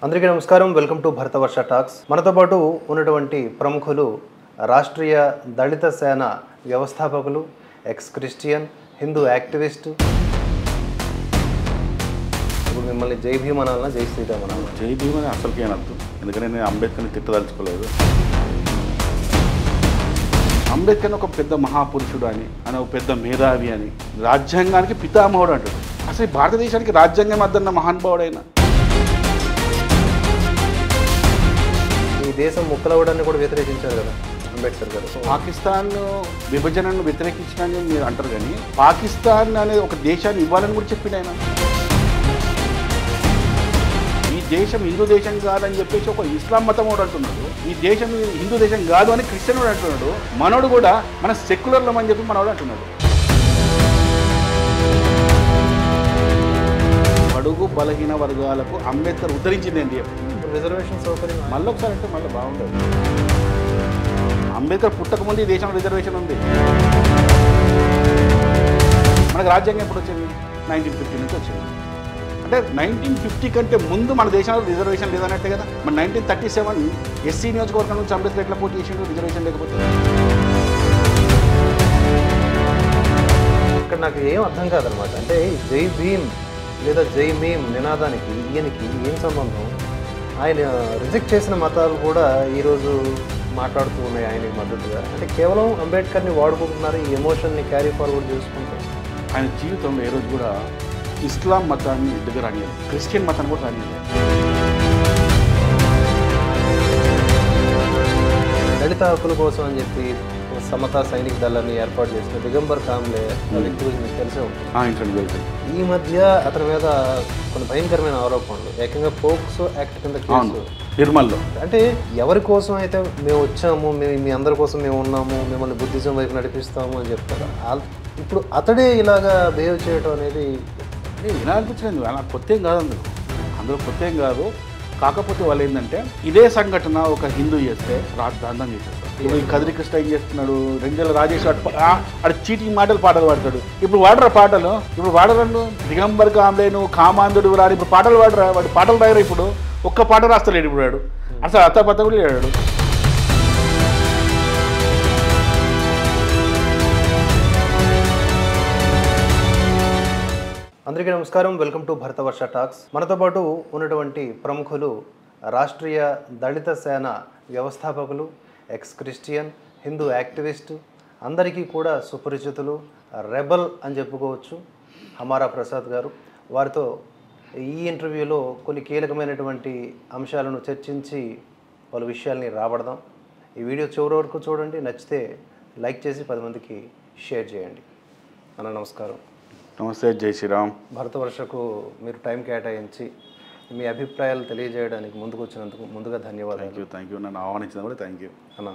అందరికీ నమస్కారం. Welcome to Bharatavarsha talks. మనతో పాటు ఉన్నటువంటి ప్రముఖులు రాష్ట్రీయ దళిత సేన వ్యవస్థాపకులు, ఎక్స్ క్రిస్టియన్, హిందూ యాక్టివిస్ట్. ఇప్పుడు మిమ్మల్ని జై భీమ్ అనాలన్నా జై శ్రీరామ్ అనాలన్నా? జై భీమ్ అని అసలుకి అనద్దు, ఎందుకంటే నేను అంబేద్కర్ని తిట్టదలుచుకోలేదు. అంబేద్కర్ని ఒక పెద్ద మహాపురుషుడు అని ఒక పెద్ద మేధావి అని, రాజ్యాంగానికి పితామహుడు అంటాడు. అసలు భారతదేశానికి రాజ్యాంగం అద్దన్న మహానుభావుడైన, ఈ దేశం ముక్కలవ్వడాన్ని కూడా వ్యతిరేకించారు కదా అంబేద్కర్ గారు. పాకిస్తాన్ విభజనను వ్యతిరేకించడాన్ని మీరు అంటారు, కానీ పాకిస్తాన్ అనేది ఒక దేశాన్ని ఇవ్వాలని కూడా చెప్పిండు ఆయన. ఈ దేశం హిందూ దేశం కాదని చెప్పేసి ఒక ఇస్లాం మతం వాడు అంటున్నాడు, ఈ దేశం హిందూ దేశం కాదు అని క్రిస్టియన్ వాడు అంటున్నాడు. మనోడు కూడా మన సెక్యులర్లం అని చెప్పి మనోడు అంటున్నాడు. అడుగు బలహీన వర్గాలకు అంబేద్కర్ ఉద్ధరించింది ఏంటి? రిజర్వేషన్ సౌకర్యం మళ్ళీ ఒకసారి అంటే మళ్ళీ బాగుంటుంది. అంబేద్కర్ పుట్టకముందు ఈ దేశంలో రిజర్వేషన్ ఉంది. మనకు రాజ్యాంగం ఎప్పుడు వచ్చింది? 1950 నుంచి వచ్చింది. అంటే 1950 కంటే ముందు మన దేశంలో రిజర్వేషన్ లేదన్నట్టే కదా. మన 1937 ఎస్సీ నియోజకవర్గం నుంచి అంబేద్కర్ ఎట్లా పోటీ చేసిండు రిజర్వేషన్ లేకపోతే? ఇక్కడ నాకు ఏం అర్థం కాదనమాట. అంటే జై భీమ్ లేదా జై మీమ్ నినాదానికి ఈయనకి ఏం సంబంధం? ఆయన రిజెక్ట్ చేసిన మతాలు కూడా ఈరోజు మాట్లాడుతూ ఉన్నాయి ఆయనకి మద్దతుగా. అంటే కేవలం అంబేద్కర్ని వాడుకుంటున్నారు, ఈ ఎమోషన్ని క్యారీ ఫార్వర్డ్ చేసుకుంటారు. ఆయన జీవితంలో ఏ రోజు కూడా ఇస్లాం మతాన్ని దగ్గర రానియదు, క్రిస్టియన్ మతాన్ని కూడా రానియదు. దళిత హక్కుల కోసం అని చెప్పి సమతా సైనిక దళాన్ని ఏర్పాటు చేసిన దిగంబర్ కాంబ్లే వ్యక్తి గురించి మీకు తెలిసే ఉంటుంది. ఈ మధ్య అతని మీద కొన్ని భయంకరమైన ఆరోపణలు, ఏకంగా పోక్సో యాక్ట్ కింద కేసు నిర్మల్లో. అంటే ఎవరి కోసం అయితే మేము వచ్చాము, మీ అందరి కోసం మేము ఉన్నాము, మిమ్మల్ని బుద్ధిజం వైపు నడిపిస్తాము అని చెప్తారు. ఇప్పుడు అతడే ఇలాగా బిహేవ్ చేయడం అనేది ఇలా అనిపించలేదు. అలా కొత్త ఏం కాదు, అందులో కొత్త ఏం కాదు. కాకపోతే వాళ్ళు ఏంటంటే ఇదే సంఘటన ఒక హిందూ చేస్తే రాద్ధాంతం చేసేస్తారు. ఇప్పుడు ఈ కదిరి కృష్ణ ఏం చేస్తున్నాడు, రెండేళ్ళ రాజేష్ అటు చీటింగ్ పాటలు పాటలు. ఇప్పుడు వాడరా పాటలు? ఇప్పుడు వాడరండు దిగంబర్ కాంబ్లేను కామాంధుడు రాడు. ఇప్పుడు పాటలు వాడరా? వాడు పాటలు రాయరా? ఇప్పుడు ఒక్క పాట రాస్తలేడు. ఇప్పుడు వాడు అసలు అత్తపత్త కూడా లేడాడు. అందరికీ నమస్కారం. Welcome to Bharatavarsha talks. మనతో పాటు ఉన్నటువంటి ప్రముఖులు రాష్ట్రీయ దళిత సేన వ్యవస్థాపకులు, ఎక్స్ క్రిస్టియన్, హిందూ యాక్టివిస్ట్, అందరికీ కూడా సుపరిచితులు, రెబల్ అని చెప్పుకోవచ్చు, హమారా ప్రసాద్ గారు. వారితో ఈ ఇంటర్వ్యూలో కొన్ని కీలకమైనటువంటి అంశాలను చర్చించి పలు విషయాల్ని రాబడదాం. ఈ వీడియో చివరి వరకు చూడండి, నచ్చితే లైక్ చేసి 10 మందికి షేర్ చేయండి. అన్న నమస్కారం. నమస్తే, జై శ్రీరామ్. భరతవర్షకు మీరు టైం కేటాయించి మీ అభిప్రాయాలు తెలియజేయడానికి ముందుకు వచ్చినందుకు ముందుగా ధన్యవాదాలు. Thank you. నన్ను ఆహ్వానించిన కూడా థ్యాంక్ యూ అన్న.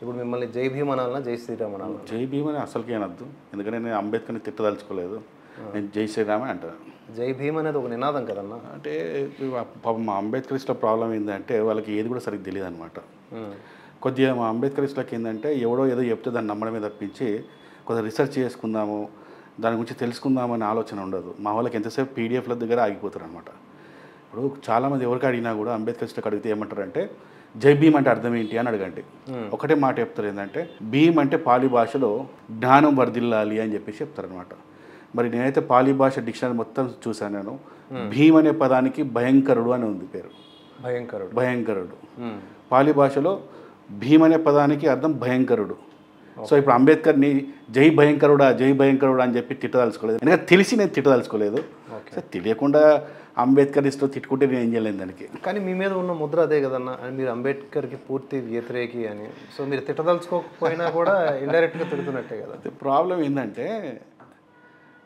ఇప్పుడు మిమ్మల్ని జై భీమ్ అనాలన్నా జై శ్రీరామ్ అనాలన్నా? జై భీమ్ అని అసలుకి అనద్దు, ఎందుకంటే నేను అంబేద్కర్ని తిట్టదలుచుకోలేదు. నేను జై శ్రీరామే అంటాను. జై భీమ్ అనేది ఒక నినాదం కదన్నా. అంటే మా అంబేద్కరిస్టుల ప్రాబ్లం ఏంటంటే వాళ్ళకి ఏది కూడా సరిగ్గా తెలియదు అనమాట. కొద్దిగా మా అంబేద్కరిస్టులకి ఏంటంటే ఎవడో ఏదో చెప్తే దాన్ని నమ్మడమే తప్పించి కొద్దిగా రీసెర్చ్ చేసుకుందాము, దాని గురించి తెలుసుకుందామనే ఆలోచన ఉండదు. మా వాళ్ళకి ఎంతసేపు పీడిఎఫ్ల దగ్గర ఆగిపోతారు అనమాట. ఇప్పుడు చాలామంది ఎవరికి అడిగినా కూడా అంబేద్కరిస్టులకు అడిగితే ఏమంటారంటే జై భీమ్ అంటే అర్థం ఏంటి అని అడగండి. ఒకటే మాట చెప్తారు, ఏంటంటే భీమ్ అంటే పాలీ భాషలో జ్ఞానం వర్ధిల్లాలి అని చెప్పేసి చెప్తారనమాట. మరి నేనైతే పాలీ భాష డిక్షనరీ మొత్తం చూశాను. నేను భీమ్ అనే పదానికి భయంకరుడు అని ఉంది పేరు. భయంకరుడు పాలీ భాషలో భీమ్ అనే పదానికి అర్థం భయంకరుడు. సో ఇప్పుడు అంబేద్కర్ని జై భయంకరుడా అని చెప్పి తిట్టదలుచుకోలేదు, ఎందుకంటే తెలిసి నేను తిట్టదలుచుకోలేదు. సో తెలియకుండా అంబేద్కరిస్టు తిట్టుకుంటే నేను ఏం చేయలేను దానికి. కానీ మీ మీద ఉన్న ముద్ర అదే కదన్నా, మీరు అంబేద్కర్కి పూర్తి వ్యతిరేకి అని. సో మీరు తిట్టదలుచుకోకపోయినా కూడా ఇండైరెక్ట్గా తిడుతున్నట్టే కదా. ప్రాబ్లం ఏంటంటే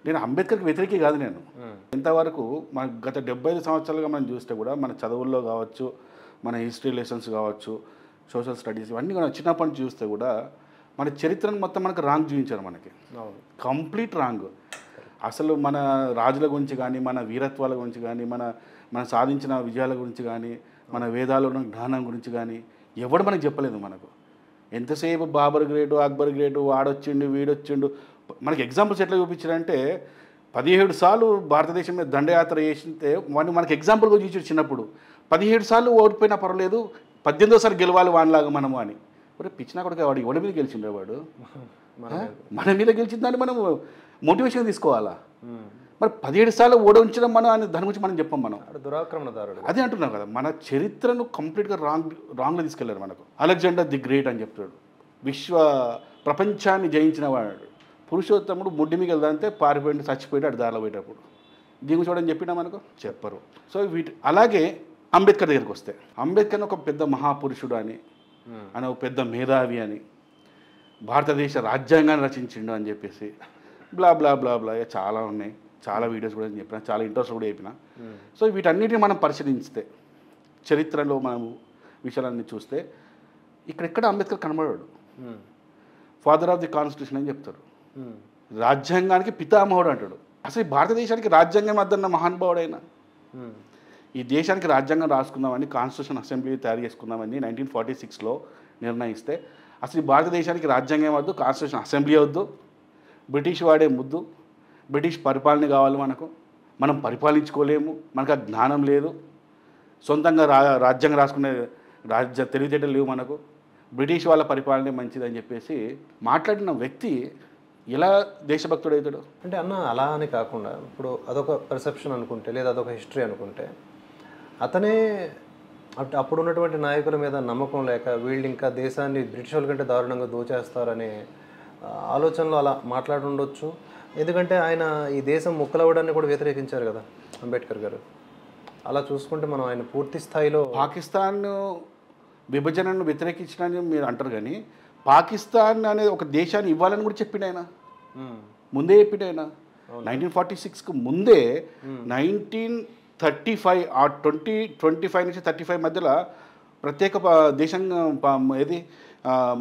నేను అంబేద్కర్కి వ్యతిరేకి కాదు. నేను ఇంతవరకు మన గత 75 సంవత్సరాలుగా మనం చూస్తే కూడా మన చదువుల్లో కావచ్చు, మన హిస్టరీ లెసన్స్ కావచ్చు, సోషల్ స్టడీస్ ఇవన్నీ కూడా చిన్నప్పటి నుంచి చూస్తే కూడా మన చరిత్రను మొత్తం మనకు రాంగ్ చూపించారు. మనకి కంప్లీట్ రాంగ్. అసలు మన రాజుల గురించి కానీ, మన వీరత్వాల గురించి కానీ, మన సాధించిన విజయాల గురించి కానీ, మన వేదాల్లో ఉన్న జ్ఞానం గురించి కానీ ఎవడు మనకు చెప్పలేదు. మనకు ఎంతసేపు బాబర్ గ్రేటు, అక్బర్ గ్రేటు, వాడొచ్చిండు, వీడొచ్చిండు. మనకి ఎగ్జాంపుల్స్ ఎట్లా చూపించారంటే 17 సార్లు భారతదేశం మీద దండయాత్ర చేసితే వాడిని మనకి ఎగ్జాంపుల్గా చూసి చిన్నప్పుడు 17 సార్లు ఓడిపోయినా పర్వాలేదు 18వ గెలవాలి వానిలాగా మనము అని. ఒరే పిచ్చినా కూడా వాడు ఎవరి మీద గెలిచిండే వాడు మన మీద గెలిచిందని మనం మోటివేషన్ తీసుకోవాలా. మరి 17 సార్లు ఓడించడం మనం అని దాని గురించి మనం చెప్పాం. మనం దురాక్రమణదారుడు అదే అంటున్నాం కదా, మన చరిత్రను కంప్లీట్గా రాంగ్లో తీసుకెళ్లారు. మనకు అలెగ్జాండర్ ది గ్రేట్ అని చెప్తాడు, ప్రపంచాన్ని జయించిన వాడు. పురుషోత్తముడు ముడ్డి మీద వెళ్దాంతే పారిపోయి చచ్చిపోయాడు అటు దారిలో పోయేటప్పుడు. దీని చూడని చెప్పినా మనకు చెప్పరు. సో అలాగే అంబేద్కర్ దగ్గరికి వస్తే, అంబేద్కర్ని ఒక పెద్ద మహాపురుషుడు అని ఆయన ఒక పెద్ద మేధావి అని, భారతదేశ రాజ్యాంగాన్ని రచించిండు అని చెప్పేసి బ్లా బ్లా బ్లా బ్లా చాలా ఉన్నాయి. చాలా వీడియోస్ కూడా చెప్పిన, చాలా ఇంట్రెస్ట్ కూడా చెప్పిన. సో వీటన్నిటిని మనం పరిశీలిస్తే, చరిత్రలో మనం విషయాలన్నీ చూస్తే ఇక్కడెక్కడ అంబేద్కర్ కనబడాడు. ఫాదర్ ఆఫ్ ది కాన్స్టిట్యూషన్ అని చెప్తారు, రాజ్యాంగానికి పితామహుడు అంటాడు. అసలు ఈ భారతదేశానికి రాజ్యాంగం అద్దన్న మహానుభావుడైనా, ఈ దేశానికి రాజ్యాంగం రాసుకుందామని కాన్స్టిట్యూషన్ అసెంబ్లీ తయారు చేసుకుందామని 1946లో నిర్ణయిస్తే, అసలు ఈ భారతదేశానికి రాజ్యాంగం వద్దు, కాన్స్టిట్యూషన్ అసెంబ్లీ వద్దు, బ్రిటిష్ వాడే ముద్దు, బ్రిటిష్ పరిపాలన కావాలి మనకు, మనం పరిపాలించుకోలేము, మనకు ఆ జ్ఞానం లేదు, సొంతంగా రాజ్యాంగం రాసుకునే తెలివితేటలు లేవు మనకు, బ్రిటిష్ వాళ్ళ పరిపాలనే మంచిదని చెప్పేసి మాట్లాడిన వ్యక్తి ఎలా దేశభక్తుడు అవుతాడు అంటే అన్న. అలా అని కాకుండా ఇప్పుడు అదొక పర్సెప్షన్ అనుకుంటే, లేదా అదొక హిస్టరీ అనుకుంటే, అతనే అప్పుడు ఉన్నటువంటి నాయకుల మీద నమ్మకం లేక వీళ్ళు ఇంకా దేశాన్ని బ్రిటిష్ వాళ్ళ కంటే దారుణంగా దోచేస్తారనే ఆలోచనలో అలా మాట్లాడుండొచ్చు. ఎందుకంటే ఆయన ఈ దేశం ముక్కలవ్వడాన్ని కూడా వ్యతిరేకించారు కదా అంబేద్కర్ గారు. అలా చూసుకుంటే మనం ఆయన పూర్తి స్థాయిలో పాకిస్తాన్ విభజనను వ్యతిరేకించడానికి మీరు అంటారు, కానీ పాకిస్తాన్ అనేది ఒక దేశాన్ని ఇవ్వాలని కూడా చెప్పిండు ఆయన, ముందే చెప్పిండు ఆయన. 1946కు ముందే 1935 ఆ 25 నుంచి 35 మధ్యలో ప్రత్యేక దేశం ఏది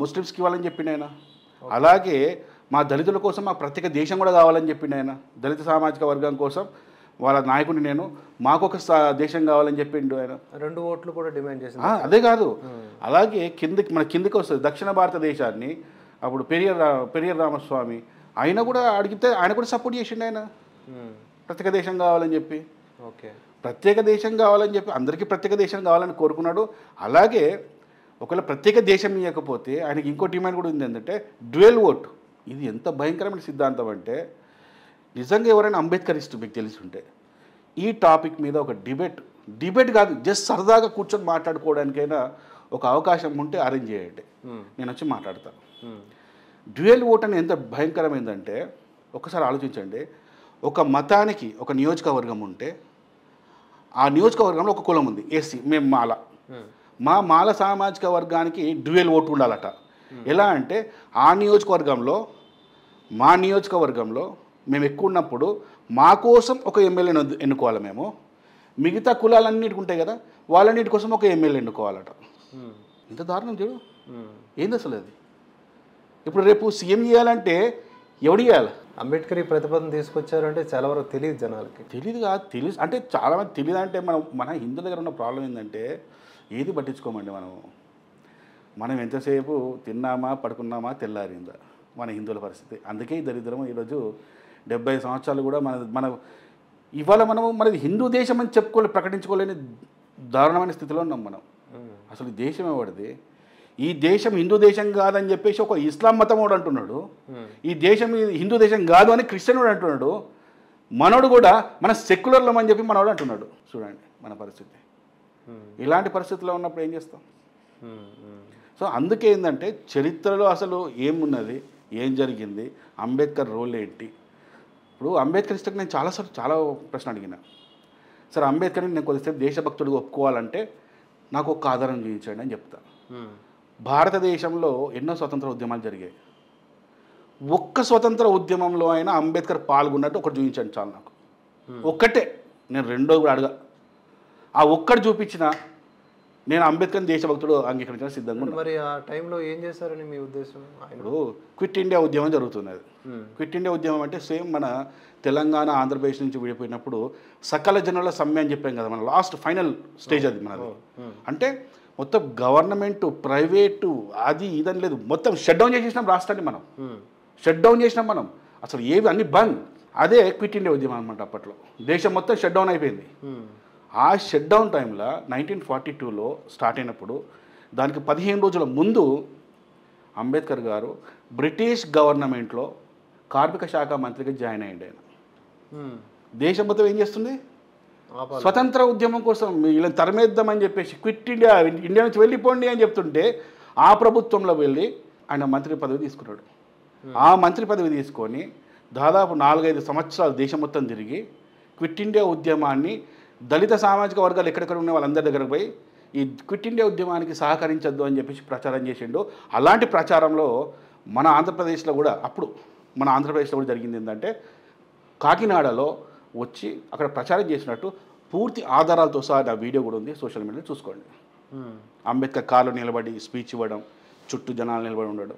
ముస్లిమ్స్కి ఇవ్వాలని చెప్పిండు ఆయన. అలాగే మా దళితుల కోసం మా ప్రత్యేక దేశం కూడా కావాలని చెప్పిండు ఆయన. దళిత సామాజిక వర్గం కోసం వాళ్ళ నాయకుడిని నేను, మాకు ఒక దేశం కావాలని చెప్పిండు ఆయన. 2 ఓట్లు కూడా డిమాండ్ చేసింది. అదే కాదు, అలాగే కిందకి వస్తుంది దక్షిణ భారతదేశాన్ని. అప్పుడు పెరియర్ రామస్వామి ఆయన కూడా అడిగితే ఆయన కూడా సపోర్ట్ చేసిండు ఆయన, ప్రత్యేక దేశం కావాలని చెప్పి. ఓకే, ప్రత్యేక దేశం కావాలని చెప్పి అందరికీ ప్రత్యేక దేశం కావాలని కోరుకున్నాడు. అలాగే ఒకవేళ ప్రత్యేక దేశం ఇవ్వకపోతే ఆయనకి ఇంకో డిమాండ్ కూడా ఉంది, ఏంటంటే డ్యూయల్ ఓట్. ఇది ఎంత భయంకరమైన సిద్ధాంతం అంటే, నిజంగా ఎవరైనా అంబేద్కరిస్ట్ మీకు తెలిసి ఉంటే ఈ టాపిక్ మీద ఒక డిబేట్ కాదు, జస్ట్ సరదాగా కూర్చొని మాట్లాడుకోవడానికైనా ఒక అవకాశం ఉంటే అరేంజ్ చేయండి, నేను వచ్చి మాట్లాడతాను. డ్యూయల్ ఓట్ అని ఎంత భయంకరమైందంటే ఒకసారి ఆలోచించండి. ఒక మతానికి ఒక నియోజకవర్గం ఉంటే ఆ నియోజకవర్గంలో ఒక కులం ఉంది, ఎస్సీ, మేము మాల సామాజిక వర్గానికి డ్యూయల్ ఓటు ఉండాలట. ఎలా అంటే ఆ నియోజకవర్గంలో మా నియోజకవర్గంలో మేము ఎక్కువ ఉన్నప్పుడు మా కోసం ఒక ఎమ్మెల్యేని ఎన్నుకోవాలి మేము, మిగతా కులాలన్నిటికి ఉంటాయి కదా వాళ్ళన్నిటి కోసం ఒక ఎమ్మెల్యే ఎన్నుకోవాలట. ఇంత దారుణం చూడు, ఏంది అసలు అది? ఇప్పుడు రేపు సీఎం చేయాలంటే ఎవడు చేయాలి? అంబేద్కర్ ఈ ప్రతిపాదన తీసుకొచ్చారంటే చాలా వరకు తెలియదు జనాలకి. తెలియదు కాదు, తెలుసు అంటే చాలామంది తెలియదు. అంటే మన హిందువుల దగ్గర ఉన్న ప్రాబ్లం ఏంటంటే ఏది పట్టించుకోమండి. మనం ఎంతసేపు తిన్నామా పడుకున్నామా తెల్లారిందా మన హిందువుల పరిస్థితి. అందుకే ఈ దరిద్రం ఈరోజు 70 సంవత్సరాలు కూడా మన ఇవాళ మనది హిందూ దేశం అని ప్రకటించుకోలేని దారుణమైన స్థితిలో ఉన్నాం మనం. అసలు దేశం ఎవరిది? ఈ దేశం హిందూ దేశం కాదని చెప్పేసి ఒక ఇస్లాం మతం వాడు అంటున్నాడు, ఈ దేశం హిందూ దేశం కాదు అని క్రిస్టియన్ వాడు అంటున్నాడు, మనోడు కూడా మన సెక్యులర్లం అని చెప్పి మనోడు అంటున్నాడు. చూడండి మన పరిస్థితి. ఇలాంటి పరిస్థితుల్లో ఉన్నప్పుడు ఏం చేస్తాం? సో అందుకే ఏంటంటే చరిత్రలో అసలు ఏమున్నది, ఏం జరిగింది, అంబేద్కర్ రోల్ ఏంటి. ఇప్పుడు అంబేద్కర్ ఇష్టం నేను చాలా ప్రశ్న అడిగిన. సరే అంబేద్కర్ని నేను కొద్దిసేపు దేశభక్తుడిగా ఒప్పుకోవాలంటే నాకు ఒక ఆధారం చూపించండి అని చెప్తా. భారతదేశంలో ఎన్నో స్వతంత్ర ఉద్యమాలు జరిగాయి, ఒక్క స్వతంత్ర ఉద్యమంలో అయినా అంబేద్కర్ పాల్గొన్నట్టు ఒకటి చూపించండి చాలు నాకు. ఒక్కటే, నేను రెండో కూడా అడగా. ఆ ఒక్కటి చూపించిన నేను అంబేద్కర్ దేశభక్తుడు అంగీకరించడం సిద్ధంగా ఉన్నాను. మరి ఆ టైంలో ఏం చేశారని మీ ఉద్దేశం? ఇప్పుడు క్విట్ ఇండియా ఉద్యమం జరుగుతున్నది. క్విట్ ఇండియా ఉద్యమం అంటే సేమ్ మన తెలంగాణ ఆంధ్రప్రదేశ్ నుంచి విడిపోయినప్పుడు సకల జనుల సమ్మె అని చెప్పాం కదా, మన లాస్ట్ ఫైనల్ స్టేజ్ అది మనది. అంటే మొత్తం గవర్నమెంట్ ప్రైవేటు అది ఇదని లేదు, మొత్తం షట్ డౌన్ చేసేసినాం రాష్ట్రాన్ని. మనం షట్ డౌన్ చేసినాం మనం, అసలు ఏవి అన్ని బంద్. అదే క్విట్ ఇండియా ఉద్యమం అనమాట. అప్పట్లో దేశం మొత్తం షట్ డౌన్ అయిపోయింది. ఆ షట్ డౌన్ టైంలో 1942లో స్టార్ట్ అయినప్పుడు దానికి 15 రోజుల ముందు అంబేద్కర్ గారు బ్రిటిష్ గవర్నమెంట్లో కార్మిక శాఖ మంత్రిగా జాయిన్ అయ్యింది. ఆయన దేశం మొత్తం ఏం చేస్తుంది, స్వతంత్ర ఉద్యమం కోసం వీళ్ళని తరమేద్దామని చెప్పేసి క్విట్ ఇండియా, ఇండియా నుంచి వెళ్ళిపోండి అని చెప్తుంటే ఆ ప్రభుత్వంలో వెళ్ళి ఆయన మంత్రి పదవి తీసుకున్నాడు. ఆ మంత్రి పదవి తీసుకొని దాదాపు 4-5 సంవత్సరాలు దేశం మొత్తం తిరిగి క్విట్ ఇండియా ఉద్యమాన్ని దళిత సామాజిక వర్గాలు ఎక్కడెక్కడ ఉన్న వాళ్ళందరి దగ్గరకు పోయి ఈ క్విట్ ఇండియా ఉద్యమానికి సహకరించద్దు అని చెప్పేసి ప్రచారం చేసిండు. అలాంటి ప్రచారంలో మన ఆంధ్రప్రదేశ్లో కూడా జరిగింది ఏంటంటే కాకినాడలో వచ్చి అక్కడ ప్రచారం చేసినట్టు పూర్తి ఆధారాలతో సహా ఆ వీడియో కూడా ఉంది, సోషల్ మీడియాలో చూసుకోండి. అంబేద్కర్ కారులో నిలబడి స్పీచ్ ఇవ్వడం, చుట్టూ జనాలు నిలబడి ఉండడం,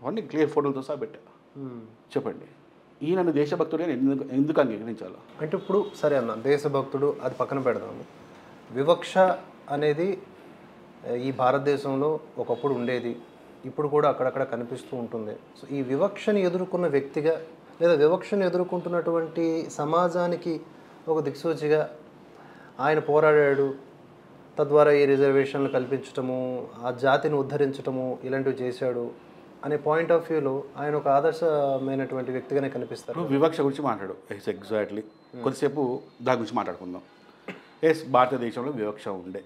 అవన్నీ క్లియర్ ఫోటోలతో సహా పెట్టా. చెప్పండి, ఈయనను దేశభక్తుడు ఎందుకు అంగీకరించాలో? అంటే ఇప్పుడు సరే అన్న, దేశభక్తుడు అది పక్కన పెడదాము. వివక్ష అనేది ఈ భారతదేశంలో ఒకప్పుడు ఉండేది, ఇప్పుడు కూడా అక్కడక్కడ కనిపిస్తూ ఉంటుంది. సో ఈ వివక్షని ఎదుర్కొన్న వ్యక్తిగా లేదా వివక్షను ఎదుర్కొంటున్నటువంటి సమాజానికి ఒక దిక్సూచిగా ఆయన పోరాడాడు, తద్వారా ఈ రిజర్వేషన్లు కల్పించటము, ఆ జాతిని ఉద్ధరించటము, ఇలాంటివి చేశాడు అనే పాయింట్ ఆఫ్ వ్యూలో ఆయన ఒక ఆదర్శమైనటువంటి వ్యక్తిగానే కనిపిస్తారు. వివక్ష గురించి మాట్లాడు. ఎగ్జాక్ట్లీ కొద్దిసేపు దాని గురించి మాట్లాడుకుందాం. భారతదేశంలో వివక్ష ఉండే,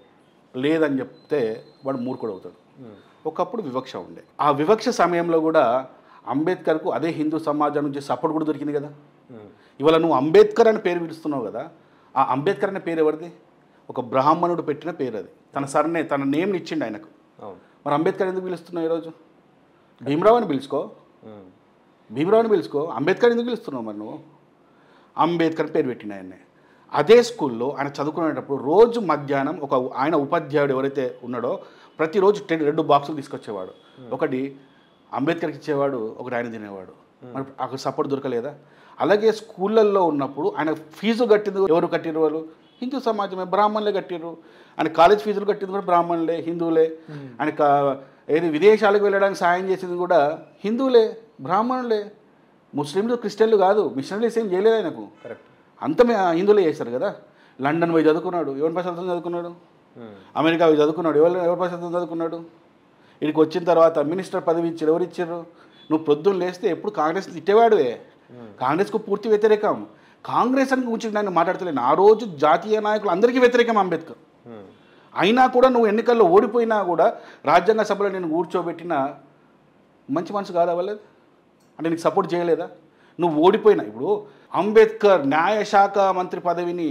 లేదని చెప్తే వాడు మూర్ఖుడు అవుతాడు. ఒకప్పుడు వివక్ష ఉండే. ఆ వివక్ష సమయంలో కూడా అంబేద్కర్కు అదే హిందూ సమాజం నుంచి సపోర్ట్ కూడా దొరికింది కదా. ఇవాళ నువ్వు అంబేద్కర్ అని పేరు పిలుస్తున్నావు కదా, ఆ అంబేద్కర్ అనే పేరు ఎవరిది? ఒక బ్రాహ్మణుడు పెట్టిన పేరు అది. తన నేమ్ని ఇచ్చిండు ఆయనకు. మరి అంబేద్కర్ ఎందుకు పిలుస్తున్నావు ఈరోజు? భీమరావు అని పిలుచుకో, అంబేద్కర్ ఎందుకు పిలుస్తున్నావు? మరి నువ్వు అంబేద్కర్ పేరు పెట్టిన ఆయన్నే. అదే స్కూల్లో ఆయన చదువుకునేటప్పుడు రోజు మధ్యాహ్నం ఆయన ఉపాధ్యాయుడు ఎవరైతే ఉన్నాడో ప్రతిరోజు 2 బాక్సులు తీసుకొచ్చేవాడు. ఒకటి అంబేద్కర్కి ఇచ్చేవాడు, ఒకటి ఆయన తినేవాడు. మరి అక్కడ సపోర్ట్ దొరకలేదా? అలాగే స్కూళ్ళల్లో ఉన్నప్పుడు ఆయన ఫీజు కట్టింది ఎవరు కట్టిరు? వాళ్ళు హిందూ సమాజమే, బ్రాహ్మణులే కట్టిరు. ఆయన కాలేజ్ ఫీజులు కట్టింది కూడా బ్రాహ్మణులే, హిందువులే. ఆయన విదేశాలకు వెళ్ళడానికి సాయం చేసింది కూడా హిందువులే, బ్రాహ్మణులే. ముస్లింలు, క్రిస్టియన్లు కాదు. మిషనరీస్ ఏం చేయలేదు ఆయనకు. కరెక్ట్, అంత హిందువులే చేస్తారు కదా. లండన్ పోయి చదువుకున్నాడు, ఎవరి ప్రశాంతం చదువుకున్నాడు. అమెరికా పోయి చదువుకున్నాడు, ఎవరి ప్రశాంతం చదువుకున్నాడు. ఇక్కడికి వచ్చిన తర్వాత మినిస్టర్ పదవి ఇచ్చారు, ఎవరు ఇచ్చారు? నువ్వు ప్రొద్దున లేస్తే ఎప్పుడు కాంగ్రెస్ తిట్టేవాడువే. కాంగ్రెస్కు పూర్తి వ్యతిరేకం. కాంగ్రెస్ అని గురించి నేను మాట్లాడతలేను. ఆ రోజు జాతీయ నాయకులు అందరికీ వ్యతిరేకం అంబేద్కర్. అయినా కూడా నువ్వు ఎన్నికల్లో ఓడిపోయినా కూడా రాజ్యాంగ సభలో నేను కూర్చోబెట్టిన మంచి మనసు కాదా వాళ్ళది? అంటే నీకు సపోర్ట్ చేయలేదా? నువ్వు ఓడిపోయినా ఇప్పుడు అంబేద్కర్ న్యాయశాఖ మంత్రి పదవిని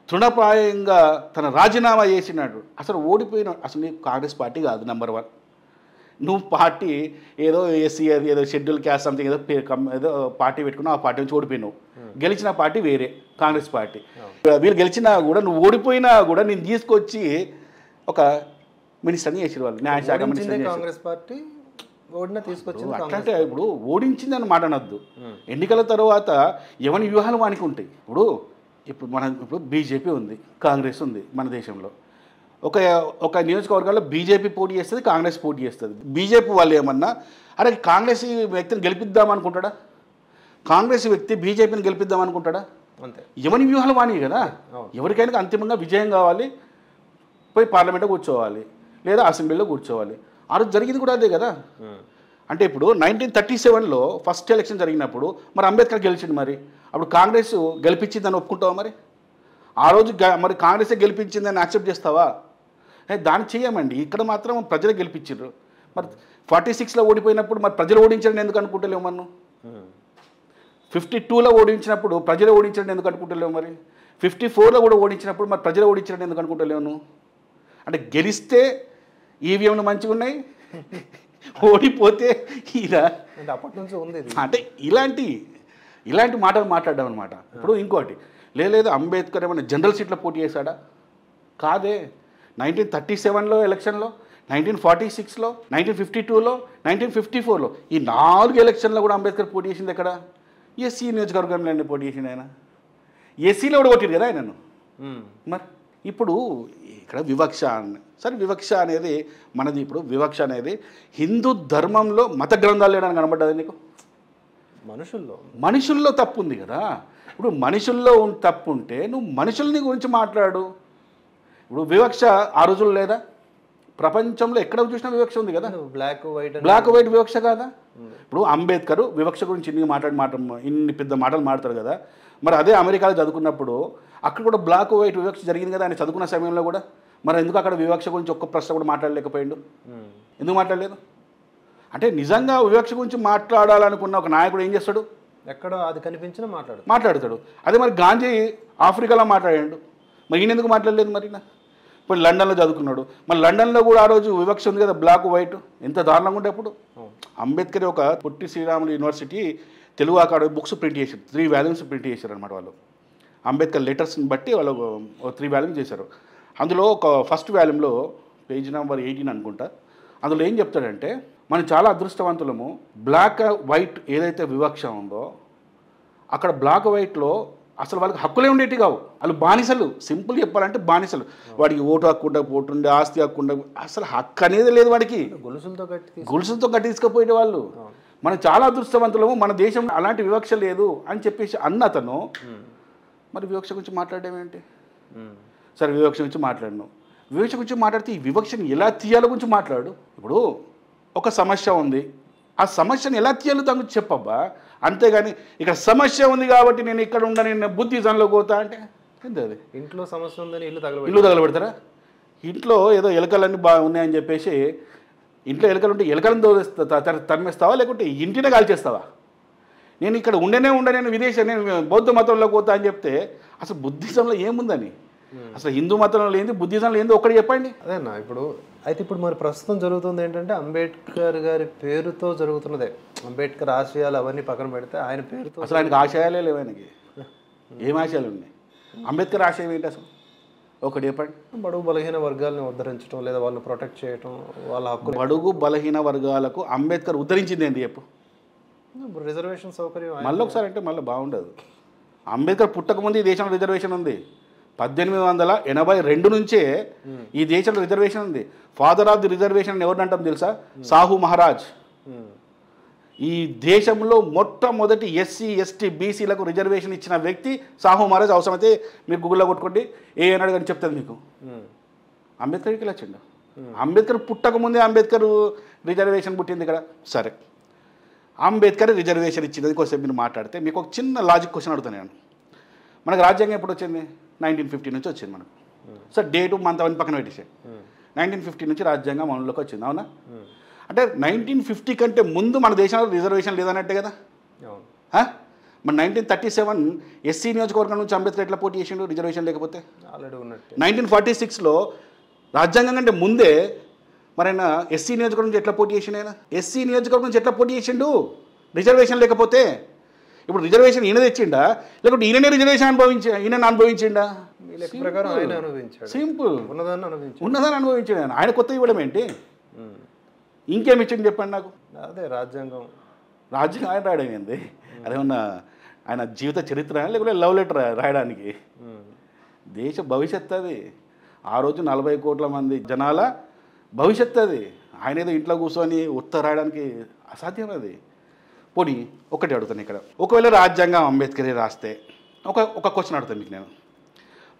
తృణప్రాయంగా తన రాజీనామా చేసినాడు. అసలు ఓడిపోయిన అసలు నీకు కాంగ్రెస్ పార్టీ కాదు నెంబర్ 1. నువ్వు పార్టీ ఏదో ఎస్సీ ఏదో షెడ్యూల్ క్యాస్ట్ సంథింగ్ ఏదో పార్టీ పెట్టుకున్నావు, ఆ పార్టీ నుంచి ఓడిపోయినావు. గెలిచిన పార్టీ వేరే, కాంగ్రెస్ పార్టీ. వీళ్ళు గెలిచినా కూడా నువ్వు ఓడిపోయినా కూడా నేను తీసుకొచ్చి ఒక మినిస్టర్ని చేసారు వాళ్ళు, న్యాయశాఖ మినిస్టర్. కాంగ్రెస్ పార్టీ ఓడిన తీసుకొచ్చింది. అట్లంటే ఇప్పుడు ఓడించిందని మాట అనొద్దు. ఎన్నికల తర్వాత ఎవరి వ్యూహాలు వానికి ఉంటాయి. ఇప్పుడు బీజేపీ ఉంది, కాంగ్రెస్ ఉంది మన దేశంలో. ఒక నియోజకవర్గాల్లో బీజేపీ పోటీ చేస్తుంది, కాంగ్రెస్ పోటీ చేస్తుంది. బీజేపీ వాళ్ళు ఏమన్నా అరే కాంగ్రెస్ వ్యక్తిని గెలిపిద్దాం అనుకుంటాడా? కాంగ్రెస్ వ్యక్తి బీజేపీని గెలిపిద్దాం అనుకుంటాడా? అంతే. ఎవరి వ్యూహాలు వాణి కదా. ఎవరికైనా అంతిమంగా విజయం కావాలి, పోయి పార్లమెంట్లో కూర్చోవాలి లేదా అసెంబ్లీలో కూర్చోవాలి. ఆ రోజు జరిగింది కూడా అదే కదా. అంటే ఇప్పుడు 1937లో ఫస్ట్ ఎలక్షన్ జరిగినప్పుడు మరి అంబేద్కర్ గెలిచింది. మరి అప్పుడు కాంగ్రెస్ గెలిపించిందని ఒప్పుకుంటావా? మరి ఆ రోజు మరి కాంగ్రెసే గెలిపించిందని యాక్సెప్ట్ చేస్తావా? దాన్ని చేయమండి. ఇక్కడ మాత్రం ప్రజలు గెలిపించారు. మరి 46లో ఓడిపోయినప్పుడు మరి ప్రజలు ఓడించండి ఎందుకు అనుకుంటలేము? మనం 52లో ఓడించినప్పుడు ప్రజలు ఓడించండి ఎందుకు అనుకుంటలేము? మరి 54లో కూడా ఓడించినప్పుడు మరి ప్రజలు ఓడించండి ఎందుకు అనుకుంటలేము? అంటే గెలిస్తే ఈవీఎంలు మంచిగా ఉన్నాయి, ఓడిపోతే ఇలా అప్పటి నుంచి ఉంది. అంటే ఇలాంటి మాటలు మాట్లాడడం అనమాట. ఇప్పుడు ఇంకోటి లేదు, అంబేద్కర్ ఏమైనా జనరల్ సీట్లో పోటీ చేశాడా? కాదే. 1937లో ఎలక్షన్లో, 1946లో, 1952లో, 1954లో ఈ 4 ఎలక్షన్లో కూడా అంబేద్కర్ పోటీ చేసింది ఎక్కడ? ఎస్సీ నియోజకవర్గంలో పోటీ చేసింది ఆయన. ఎస్సీలో కూడా కొట్టింది కదా ఆయనను. మరి ఇప్పుడు ఇక్కడ వివక్ష సరే, వివక్ష అనేది మనది. ఇప్పుడు వివక్ష అనేది హిందూ ధర్మంలో మత గ్రంథాలు లేడని కనబడ్డది నీకు? మనుషుల్లో తప్పు ఉంది కదా. ఇప్పుడు మనుషుల్లో తప్పు ఉంటే నువ్వు మనుషుల్ని గురించి మాట్లాడు. ఇప్పుడు వివక్ష ఆ రోజుల్లో లేదా? ప్రపంచంలో ఎక్కడ చూసినా వివక్ష ఉంది కదా. బ్లాక్ వైట్ వివక్ష కాదా? ఇప్పుడు అంబేద్కర్ వివక్ష గురించి ఇన్ని పెద్ద మాటలు మాట్లాడతారు కదా. మరి అదే అమెరికాలో చదువుకున్నప్పుడు అక్కడ కూడా బ్లాక్ వైట్ వివక్ష జరిగింది కదా ఆయన చదువుకున్న సమయంలో కూడా. మరి ఎందుకు అక్కడ వివక్ష గురించి ఒక్క ప్రశ్న కూడా మాట్లాడలేకపోయాడు? ఎందుకు మాట్లాడలేదు? అంటే నిజంగా వివక్ష గురించి మాట్లాడాలనుకున్న ఒక నాయకుడు ఏం చేస్తాడు? ఎక్కడ అది కనిపించినా మాట్లాడతాడు. అదే మరి గాంధీ ఆఫ్రికాలో మాట్లాడాడు, మరి ఈయన ఎందుకు మాట్లాడలేదు? మరి ఇప్పుడు లండన్లో చదువుకున్నాడు, మరి లండన్లో కూడా ఆ రోజు వివక్ష ఉంది కదా, బ్లాక్ వైట్. ఎంత దారుణంగా ఉండే అప్పుడు. అంబేద్కర్ ఒక Potti Sriramulu university Telugu academy books print చేశారు, 3 వాల్యూమ్స్ ప్రింట్ చేశారు అనమాట వాళ్ళు. అంబేద్కర్ లెటర్స్ని బట్టి వాళ్ళు 3 వాల్యూమ్స్ చేశారు. అందులో ఒక ఫస్ట్ వాల్యూమ్లో పేజ్ నెంబర్ 18 అనుకుంటా, అందులో ఏం చెప్తాడంటే మనం చాలా అదృష్టవంతులము. బ్లాక్ వైట్ ఏదైతే వివక్ష ఉందో అక్కడ బ్లాక్ వైట్లో అసలు వాళ్ళకి హక్కులే ఉండేవి కావు. వాళ్ళు బానిసలు. సింపుల్ చెప్పాలంటే బానిసలు. వాడికి ఓటు హక్కు ఉండక, పోటుండే ఆస్తి హక్కు ఉండక, అసలు హక్కు అనేది లేదు వాడికి. గొలుసులతో కట్టి తీసుకుపోయే వాళ్ళు. మనం చాలా అదృష్టవంతులము, మన దేశం అలాంటి వివక్ష లేదు అని చెప్పేసి అతను మరి వివక్ష గురించి మాట్లాడడం ఏంటి? సరే వివక్ష గురించి మాట్లాడను. వివక్ష గురించి మాట్లాడితే ఈ వివక్షని ఎలా తీయాలో గురించి మాట్లాడు. ఇప్పుడు ఒక సమస్య ఉంది, ఆ సమస్యను ఎలా తీయాలో దాని గురించి చెప్పబ్బా. అంతేగాని ఇక్కడ సమస్య ఉంది కాబట్టి నేను ఇక్కడ నేను బుద్ధిజంలోకి పోతా అంటే ఎంత? అది ఇంట్లో సమస్య ఉందని ఇల్లు తగలబెడతారా? ఇంట్లో ఏదో ఎలకలన్నీ ఉన్నాయని చెప్పేసి ఇంట్లో ఎలకలు ఉంటే ఎలకలను తరిమేస్తావా, లేకుంటే ఇంటినే కాల్చేస్తావా? నేను ఇక్కడ నేను విదేశం, నేను బౌద్ధ మతంలోకి పోతా అని చెప్తే అసలు బుద్ధిజంలో ఏముందని, అసలు హిందూ మతంలో లేని బుద్ధిజంలో ఏందో ఒక్కటి చెప్పండి. అదేనా ఇప్పుడు మరి ప్రస్తుతం జరుగుతుంది ఏంటంటే అంబేద్కర్ గారి పేరుతో జరుగుతున్నదే. అంబేద్కర్ ఆశయాలు అవన్నీ పక్కన పెడితే ఆయన పేరుతో అసలు ఆయనకు ఆశయాలే లేవు. ఆయనకి ఏం ఆశయాలు ఉన్నాయి? అంబేద్కర్ ఆశయం ఏంటి అసలు ఒకటి చెప్పండి. బడుగు బలహీన వర్గాలను ఉద్ధరించడం, లేదా వాళ్ళని ప్రొటెక్ట్ చేయడం, వాళ్ళ హక్కు. బడుగు బలహీన వర్గాలకు అంబేద్కర్ ఉద్ధరించింది ఏంటి చెప్పు? రిజర్వేషన్ సౌకర్యం. మళ్ళీ ఒకసారి అంటే మళ్ళీ బాగుండదు. అంబేద్కర్ పుట్టకముందు ఈ దేశంలో రిజర్వేషన్ ఉంది. 1882 నుంచే ఈ దేశంలో రిజర్వేషన్ ఉంది. ఫాదర్ ఆఫ్ ది రిజర్వేషన్ ఎవరిని అంటాం తెలుసా? సాహు మహారాజ్. ఈ దేశంలో మొట్టమొదటి ఎస్సీ ఎస్టీ బీసీలకు రిజర్వేషన్ ఇచ్చిన వ్యక్తి సాహు మహారాజ్. అవసరమైతే మీరు గూగుల్లో కొట్టుకోండి, ఏనాడు కానీ చెప్తుంది మీకు. అంబేద్కర్కి ఇలా వచ్చిండు. అంబేద్కర్ పుట్టకముందే అంబేద్కర్ రిజర్వేషన్ పుట్టింది ఇక్కడ. సరే, అంబేద్కర్ రిజర్వేషన్ ఇచ్చింది కోసం మీరు మాట్లాడితే మీకు ఒక చిన్న లాజిక్ క్వశ్చన్ అడుగుతాను నేను. మనకు రాజ్యాంగం ఎప్పుడు వచ్చింది? 1950 నుంచి వచ్చింది మనకు. సో డేటు మంత్ అవన్నీ పక్కన పెట్టేసే 1950 నుంచి రాజ్యాంగం అమలులోకి వచ్చింది. అవునా? అంటే 1950 కంటే ముందు మన దేశంలో రిజర్వేషన్ లేదన్నట్టే కదా. మన 1937 ఎస్సీ నియోజకవర్గం నుంచి అంబేద్కర్ ఎట్లా పోటీ చేసిండు రిజర్వేషన్ లేకపోతే? 1946లో రాజ్యాంగం కంటే ముందే మరి ఆయన ఎస్సీ నియోజకవర్గం నుంచి ఎట్లా పోటీ చేసిండు? ఆయన ఎస్సీ నియోజకవర్గం నుంచి ఎట్లా పోటీ చేసిండు రిజర్వేషన్ లేకపోతే? ఇప్పుడు రిజర్వేషన్ ఈయన తెచ్చిండా, లేకుంటే ఈయననే రిజర్వేషన్ అనుభవించిండా? సింపుల్, ఉన్నదాన్ని అనుభవించాడు ఆయన. ఆయన కొత్త ఇవ్వడం ఏంటి? ఇంకేమి ఇచ్చింది చెప్పండి నాకు. అదే రాజ్యాంగం ఆయన రాయడం ఏంది? అదేమన్నా ఆయన జీవిత చరిత్ర లేకపోతే లవ్ లెటర్ రాయడానికి? దేశ భవిష్యత్తు అది. ఆ రోజు 40 కోట్ల మంది జనాల భవిష్యత్తు అది. ఆయన ఏదో ఇంట్లో కూర్చొని ఉత్తర రాయడానికి అసాధ్యం అది. పోనీ ఒకటి అడుగుతాను ఇక్కడ, ఒకవేళ రాజ్యాంగం అంబేద్కరే రాస్తే ఒక క్వశ్చన్ అడుగుతాను మీకు నేను.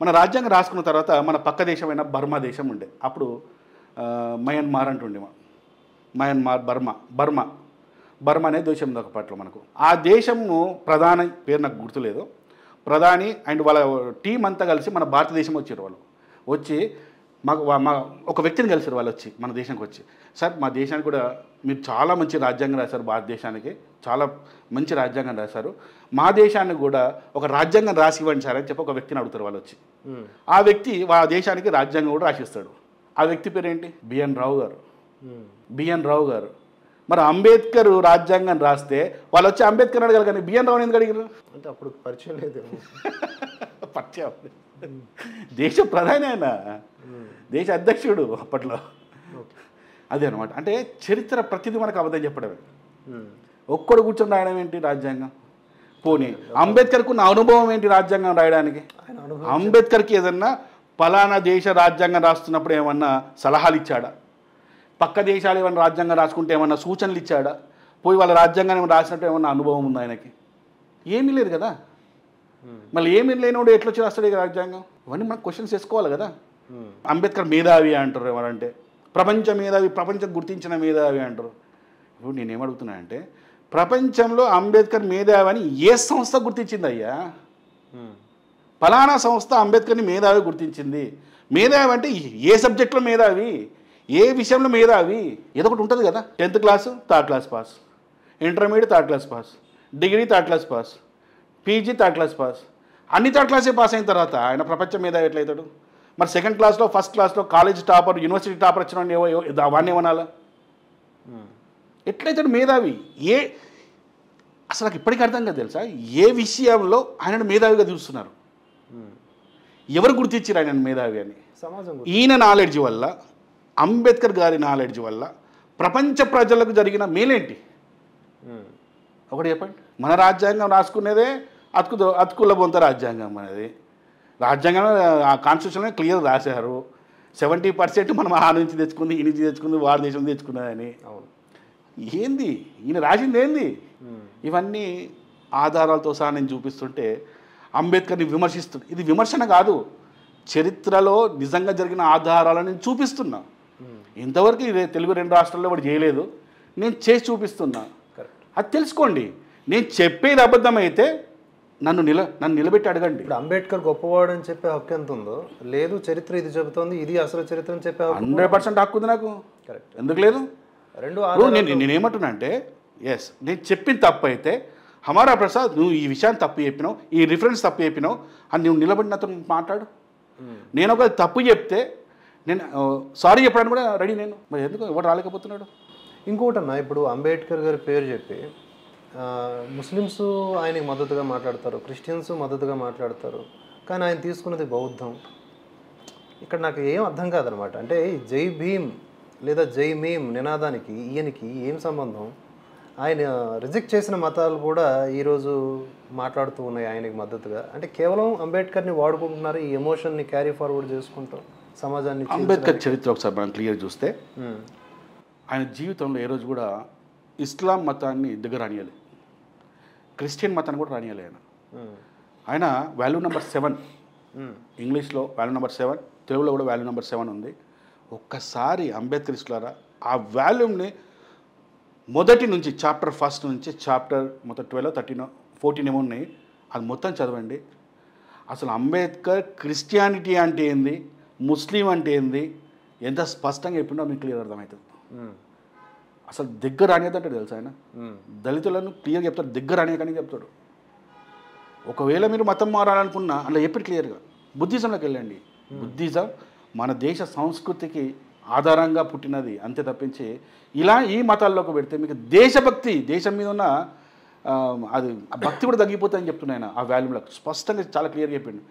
మన రాజ్యాంగం రాసుకున్న తర్వాత మన పక్క దేశమైన బర్మా దేశం ఉండే, అప్పుడు మయన్మార్ అంటుండే. మయన్మార్, బర్మా అనే దేశం ఉంది ఒకప్పట్లో మనకు. ఆ దేశము ప్రధాని పేరు నాకు గుర్తులేదు, ప్రధాని అండ్ వాళ్ళ టీం అంతా కలిసి మన భారతదేశం వచ్చారు. వాళ్ళు వచ్చి మా ఒక వ్యక్తిని కలిసారు. వాళ్ళు వచ్చి మన దేశానికి వచ్చి, సార్ మా దేశానికి కూడా మీరు చాలా మంచి రాజ్యాంగం రాశారు, భారతదేశానికి చాలా మంచి రాజ్యాంగం రాశారు, మా దేశానికి కూడా ఒక రాజ్యాంగం రాసి ఇవ్వండి సార్ అని చెప్పి ఒక వ్యక్తిని అడుగుతారు వాళ్ళు వచ్చి. ఆ వ్యక్తి ఆ దేశానికి రాజ్యాంగం కూడా రాసిస్తాడు. ఆ వ్యక్తి పేరేంటి? బిఎన్ రావు గారు. మరి అంబేద్కర్ రాజ్యాంగం రాస్తే వాళ్ళు వచ్చి అంబేద్కర్ అడగాలి, కానీ బిఎన్ రావుని ఎందుకు అడిగారు? అంటే అప్పుడు పరిచయం లేదు. పరిచయం దేశ ప్రధాని ఆయన, దేశ అధ్యక్షుడు అప్పట్లో. అదే అనమాట. అంటే చరిత్ర ప్రతిదీ మనకు అబద్ధం చెప్పడమే. ఒక్కడు కూర్చొని రాయడం ఏంటి రాజ్యాంగం? పోనీ అంబేద్కర్కు ఉన్న అనుభవం ఏంటి రాజ్యాంగం రాయడానికి? అంబేద్కర్కి ఏదన్నా పలానా దేశ రాజ్యాంగం రాస్తున్నప్పుడు ఏమన్నా సలహాలు ఇచ్చాడా? పక్క దేశాలు ఏమన్నా రాజ్యాంగం రాసుకుంటే ఏమన్నా సూచనలు ఇచ్చాడా? పోయి వాళ్ళ రాజ్యాంగాన్ని రాసినట్టు ఏమన్నా అనుభవం ఉందా ఆయనకి? ఏమీ లేదు కదా. మళ్ళీ ఏమీ లేనివాడు ఎట్లా వచ్చి రాస్తాడు ఈ రాజ్యాంగం? ఇవన్నీ మనం క్వశ్చన్స్ వేసుకోవాలి కదా. అంబేద్కర్ మేధావి అంటారు ఎవరంటే, ప్రపంచ మేధావి, ప్రపంచం గుర్తించిన మేధావి అంటారు. ఇప్పుడు నేనేమడుగుతున్నా అంటే, ప్రపంచంలో అంబేద్కర్ మేధావి అని ఏ సంస్థ గుర్తించింది అయ్యా? ఫలానా సంస్థ అంబేద్కర్ని మేధావి గుర్తించింది. మేధావి అంటే ఏ సబ్జెక్టులో మేధావి, ఏ విషయంలో మేధావి? ఏదో ఒకటి ఉంటుంది కదా. 10th class third class pass, intermediate third class pass, degree third class pass, PG third class pass. అన్ని థర్డ్ క్లాసే పాస్ అయిన తర్వాత ఆయన ప్రపంచ మేధావి ఎట్లయితాడు? మరి 2nd క్లాస్లో, 1st క్లాస్లో కాలేజ్ టాపర్, యూనివర్సిటీ టాపర్ వచ్చిన వాడిని ఏమనాలా? ఎట్లయితాడు మేధావి? అసలు నాకు ఇప్పటికీ అర్థం కాదు తెలుసా, ఏ విషయంలో ఆయనను మేధావిగా చూస్తున్నారు? ఎవరు గుర్తించారు ఆయన మేధావి అని? సమాజం. ఈయన నాలెడ్జ్ వల్ల, అంబేద్కర్ గారి నాలెడ్జ్ వల్ల ప్రపంచ ప్రజలకు జరిగిన మేలేంటి? ఒకటి చెప్పండి. మన రాజ్యాంగం రాసుకునేదే అతుకుల బొంత రాజ్యాంగం అనేది. రాజ్యాంగంలో ఆ కాన్స్టిట్యూషన్లో క్లియర్ రాశారు, 70% మనం ఆ నుంచి తెచ్చుకుంది, ఈ నుంచి తెచ్చుకుంది, వారి దేశం తెచ్చుకున్నదని. ఏంది ఈయన రాసింది ఏంది? ఇవన్నీ ఆధారాలతో సహా నేను చూపిస్తుంటే అంబేద్కర్ని విమర్శిస్తుంది. ఇది విమర్శన కాదు, చరిత్రలో నిజంగా జరిగిన ఆధారాలను నేను చూపిస్తున్నా. ఇంతవరకు ఇది తెలుగు 2 రాష్ట్రాల్లో వాడు చేయలేదు, నేను చేసి చూపిస్తున్నా. అది తెలుసుకోండి. నేను చెప్పేది అబద్ధమైతే నన్ను నిలబెట్టి అడగండి. ఇప్పుడు అంబేద్కర్ గొప్పవాడు అని చెప్పే హక్కు ఎంత ఉందో, లేదు చరిత్ర ఇది చెబుతోంది, ఇది అసలు చరిత్ర అని చెప్పే 100% హక్కు ఉంది నాకు. కరెక్ట్. ఎందుకు లేదు? నేనేమంటున్నా అంటే, ఎస్ నేను చెప్పిన తప్పు అయితే, హమారా ప్రసాద్ నువ్వు ఈ విషయాన్ని తప్పు చెప్పినావు, ఈ రిఫరెన్స్ తప్పు చెప్పినావు అని నువ్వు నిలబడినతో మాట్లాడు. నేను ఒక తప్పు చెప్తే నేను సారీ చెప్పడానికి కూడా రెడీ నేను. మరి ఎందుకు ఎవరు రాలేకపోతున్నాడు? ఇంకోటి అన్న, ఇప్పుడు అంబేద్కర్ గారి పేరు చెప్పి ముస్లిమ్స్ ఆయనకి మద్దతుగా మాట్లాడతారు, క్రిస్టియన్స్ మద్దతుగా మాట్లాడతారు, కానీ ఆయన తీసుకున్నది బౌద్ధం. ఇక్కడ నాకు ఏం అర్థం కాదనమాట. అంటే జై భీమ్ లేదా జై మీమ్ నినాదానికి ఈయనకి ఏం సంబంధం? ఆయన రిజెక్ట్ చేసిన మతాలు కూడా ఈరోజు మాట్లాడుతూ ఉన్నాయి ఆయనకి మద్దతుగా. అంటే కేవలం అంబేద్కర్ని వాడుకుంటున్నారు, ఈ ఎమోషన్ని క్యారీ ఫార్వర్డ్ చేసుకుంటాం సమాజాన్ని. అంబేద్కర్ చరిత్ర ఒకసారి మనం క్లియర్ చూస్తే ఆయన జీవితంలో ఏ రోజు కూడా ఇస్లాం మతాన్ని దగ్గర రానియాలి, క్రిస్టియన్ మతాన్ని కూడా రానియాలి. ఆయన వాల్యూ నెంబర్ 7, ఇంగ్లీష్లో వాల్యూ నెంబర్ 7, తెలుగులో కూడా వాల్యూ నెంబర్ 7 ఉంది. ఒక్కసారి అంబేద్కర్ ఇస్లారా ఆ వాల్యూమ్ని మొదటి నుంచి చాప్టర్ 1 నుంచి చాప్టర్ మొత్తం 12, 13, 14 ఏమో ఉన్నాయి, అది మొత్తం చదవండి. అసలు అంబేద్కర్ క్రిస్టియానిటీ అంటే ఏంది, ముస్లిం అంటే ఏంది, ఎంత స్పష్టంగా చెప్పిండో మీకు క్లియర్ అర్థమవుతుంది. అసలు దగ్గర అనేదంటే తెలుసు ఆయన దళితులను క్లియర్గా చెప్తాడు, దగ్గర అనేకని చెప్తాడు. ఒకవేళ మీరు మతం మారాలనుకున్నా అలా చెప్పి క్లియర్గా బుద్ధిజంలోకి వెళ్ళండి. బుద్ధిజం మన దేశ సంస్కృతికి ఆధారంగా పుట్టినది, అంతే తప్పించి ఇలా ఈ మతాల్లోకి పెడితే మీకు దేశభక్తి, దేశం మీద ఉన్న అది భక్తి కూడా తగ్గిపోతుందని చెప్తున్నాయన. ఆ వాల్యూమ్లో స్పష్టంగా చాలా క్లియర్గా చెప్పిండు.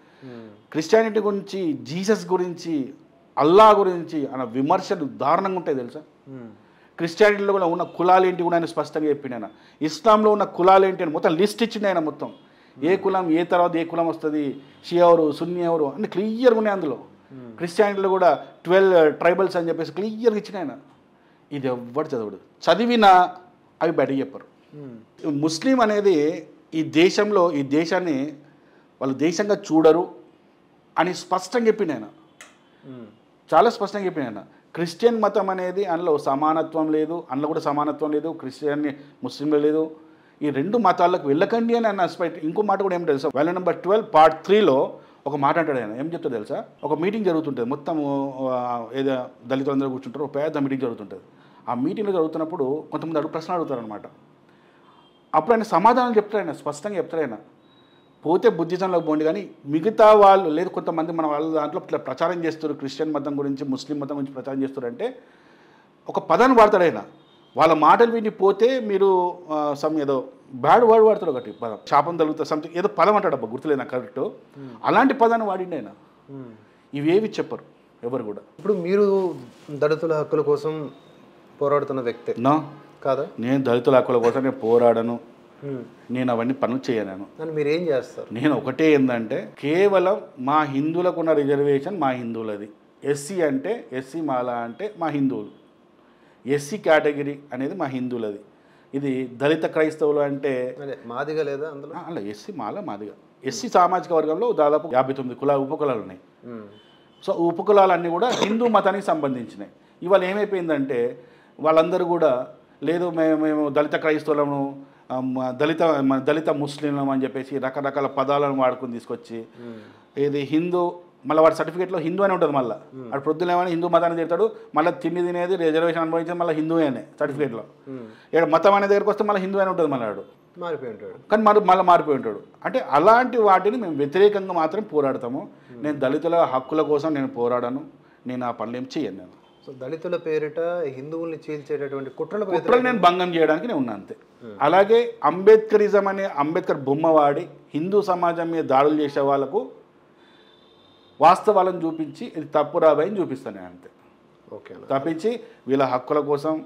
క్రిస్టియానిటీ గురించి, జీసస్ గురించి, అల్లా గురించి అన్న విమర్శలు దారుణంగా ఉంటాయి తెలుసా. క్రిస్టియానిటీలో కూడా ఉన్న కులాలు ఏంటి కూడా ఆయన స్పష్టంగా చెప్పిండు. ఆయన ఇస్లాంలో ఉన్న కులాలు ఏంటి అని మొత్తం లిస్ట్ ఇచ్చిండు ఆయన. మొత్తం ఏ కులం, ఏ తర్వాత ఏ కులం వస్తుంది, షియా ఎవరు, సున్నీ ఎవరు అన్ని క్లియర్గా ఉన్నాయి అందులో. క్రిస్టియానిటీలో కూడా 12 ట్రైబల్స్ అని చెప్పేసి క్లియర్గా ఇచ్చిన ఆయన. ఇది ఎవ్వడు చదవడు, చదివినా అవి బయటకు చెప్పరు. ముస్లిం అనేది ఈ దేశంలో, ఈ దేశాన్ని వాళ్ళు దేశంగా చూడరు అని స్పష్టంగా చెప్పిండు ఆయన, చాలా స్పష్టంగా చెప్పిండు ఆయన. క్రిస్టియన్ మతం అనేది అందులో సమానత్వం లేదు, అందులో కూడా సమానత్వం లేదు, క్రిస్టియన్ ముస్లింలో లేదు. ఈ 2 మతాలకు వెళ్ళకండి అని అన్న స్పైట్. ఇంకో మాట కూడా ఏం తెలుసా, వాల్యూ నెంబర్ 12 పార్ట్ 3లో ఒక మాట అంటాడు ఆయన. ఏం చెప్తాడు తెలుసా, ఒక మీటింగ్ జరుగుతుంటుంది, మొత్తం ఏదో దళితులందరూ కూర్చుంటారు, ఒక పెద్ద మీటింగ్ జరుగుతుంటుంది. ఆ మీటింగ్లో జరుగుతున్నప్పుడు కొంతమంది ప్రశ్నలు అడుగుతారు అనమాట. అప్పుడు ఆయన సమాధానం చెప్తాడు, ఆయన స్పష్టంగా చెప్తాడు. ఆయన పోతే బుద్ధిజంలోకి పోండి, కానీ మిగతా వాళ్ళు లేదు కొంతమంది మన వాళ్ళ దాంట్లో ఇట్లా ప్రచారం చేస్తారు, క్రిస్టియన్ మతం గురించి, ముస్లిం మతం గురించి ప్రచారం చేస్తారు అంటే ఒక పదాన్ని వాడతాడు ఆయన. వాళ్ళ మాటలు విని పోతే మీరు ఏదో బ్యాడ్ వర్డ్ వాడతాడు, ఒకటి పదం శాపం తగులుతా సంథింగ్ ఏదో పదం అంటాడు, అబ్బా గుర్తులేదు నాకు కరెక్ట్. అలాంటి పదాన్ని వాడిండి ఆయన. ఇవేవి చెప్పరు ఎవరు కూడా. ఇప్పుడు మీరు దళితుల హక్కుల కోసం పోరాడుతున్న వ్యక్తి నా కాదా? నేను దళితుల హక్కుల కోసం నేను పోరాడను, నేను అవన్నీ పనులు చేయను. మీరు ఏం చేస్తారు? నేను ఒకటే ఏంటంటే, కేవలం మా హిందువులకు ఉన్న రిజర్వేషన్ మా హిందువులది. ఎస్సీ అంటే ఎస్సీ మాల అంటే మా హిందువులు, ఎస్సీ కేటగిరీ అనేది మా హిందువులది. ఇది దళిత క్రైస్తవులు అంటే అదే మాదిగా లేదా అందులో? అలా ఎస్సీ మాదిగా ఎస్సీ సామాజిక వర్గంలో దాదాపు 59 ఉపకులాలు ఉన్నాయి. సో ఉపకులాలన్నీ కూడా హిందూ మతానికి సంబంధించినాయి. ఇవాళ ఏమైపోయిందంటే వాళ్ళందరూ కూడా లేదు మేము దళిత క్రైస్తవులను దళిత ముస్లింలం అని చెప్పేసి రకరకాల పదాలను వాడుకుని తీసుకొచ్చి ఇది హిందూ మళ్ళీ వాడి సర్టిఫికేట్లో హిందూ అని ఉంటుంది. మళ్ళీ వాడు పొద్దున ఏమైనా హిందూ మతాన్ని తిడతాడు, మళ్ళీ తినేది రిజర్వేషన్ అనుభవించేది మళ్ళీ హిందూ అనే సర్టిఫికేట్లో. ఇక్కడ మతం అనే దగ్గరకు వస్తే మళ్ళీ హిందూ అని ఉంటుంది మళ్ళీ వాడు మారిపోయి ఉంటాడు. కానీ మళ్ళీ మారిపోయి ఉంటాడు. అంటే అలాంటి వాటిని మేము వ్యతిరేకంగా మాత్రం పోరాడతాము. నేను దళితుల హక్కుల కోసం నేను పోరాడను, నేను ఆ పనులు ఏం చేయను. నేను సో దళితుల పేరిట హిందువుల్ని చీల్చేటటువంటి కుట్రలు నేను భంగం చేయడానికి నేను ఉన్నా అంతే. అలాగే అంబేద్కరిజం అనే అంబేద్కర్ బొమ్మ వాడి హిందూ సమాజం మీద దాడులు చేసే వాళ్ళకు వాస్తవాలను చూపించి ఇది తప్పు రాబాయని చూపిస్తాను నేను అంతే. ఓకే, తప్పించి వీళ్ళ హక్కుల కోసం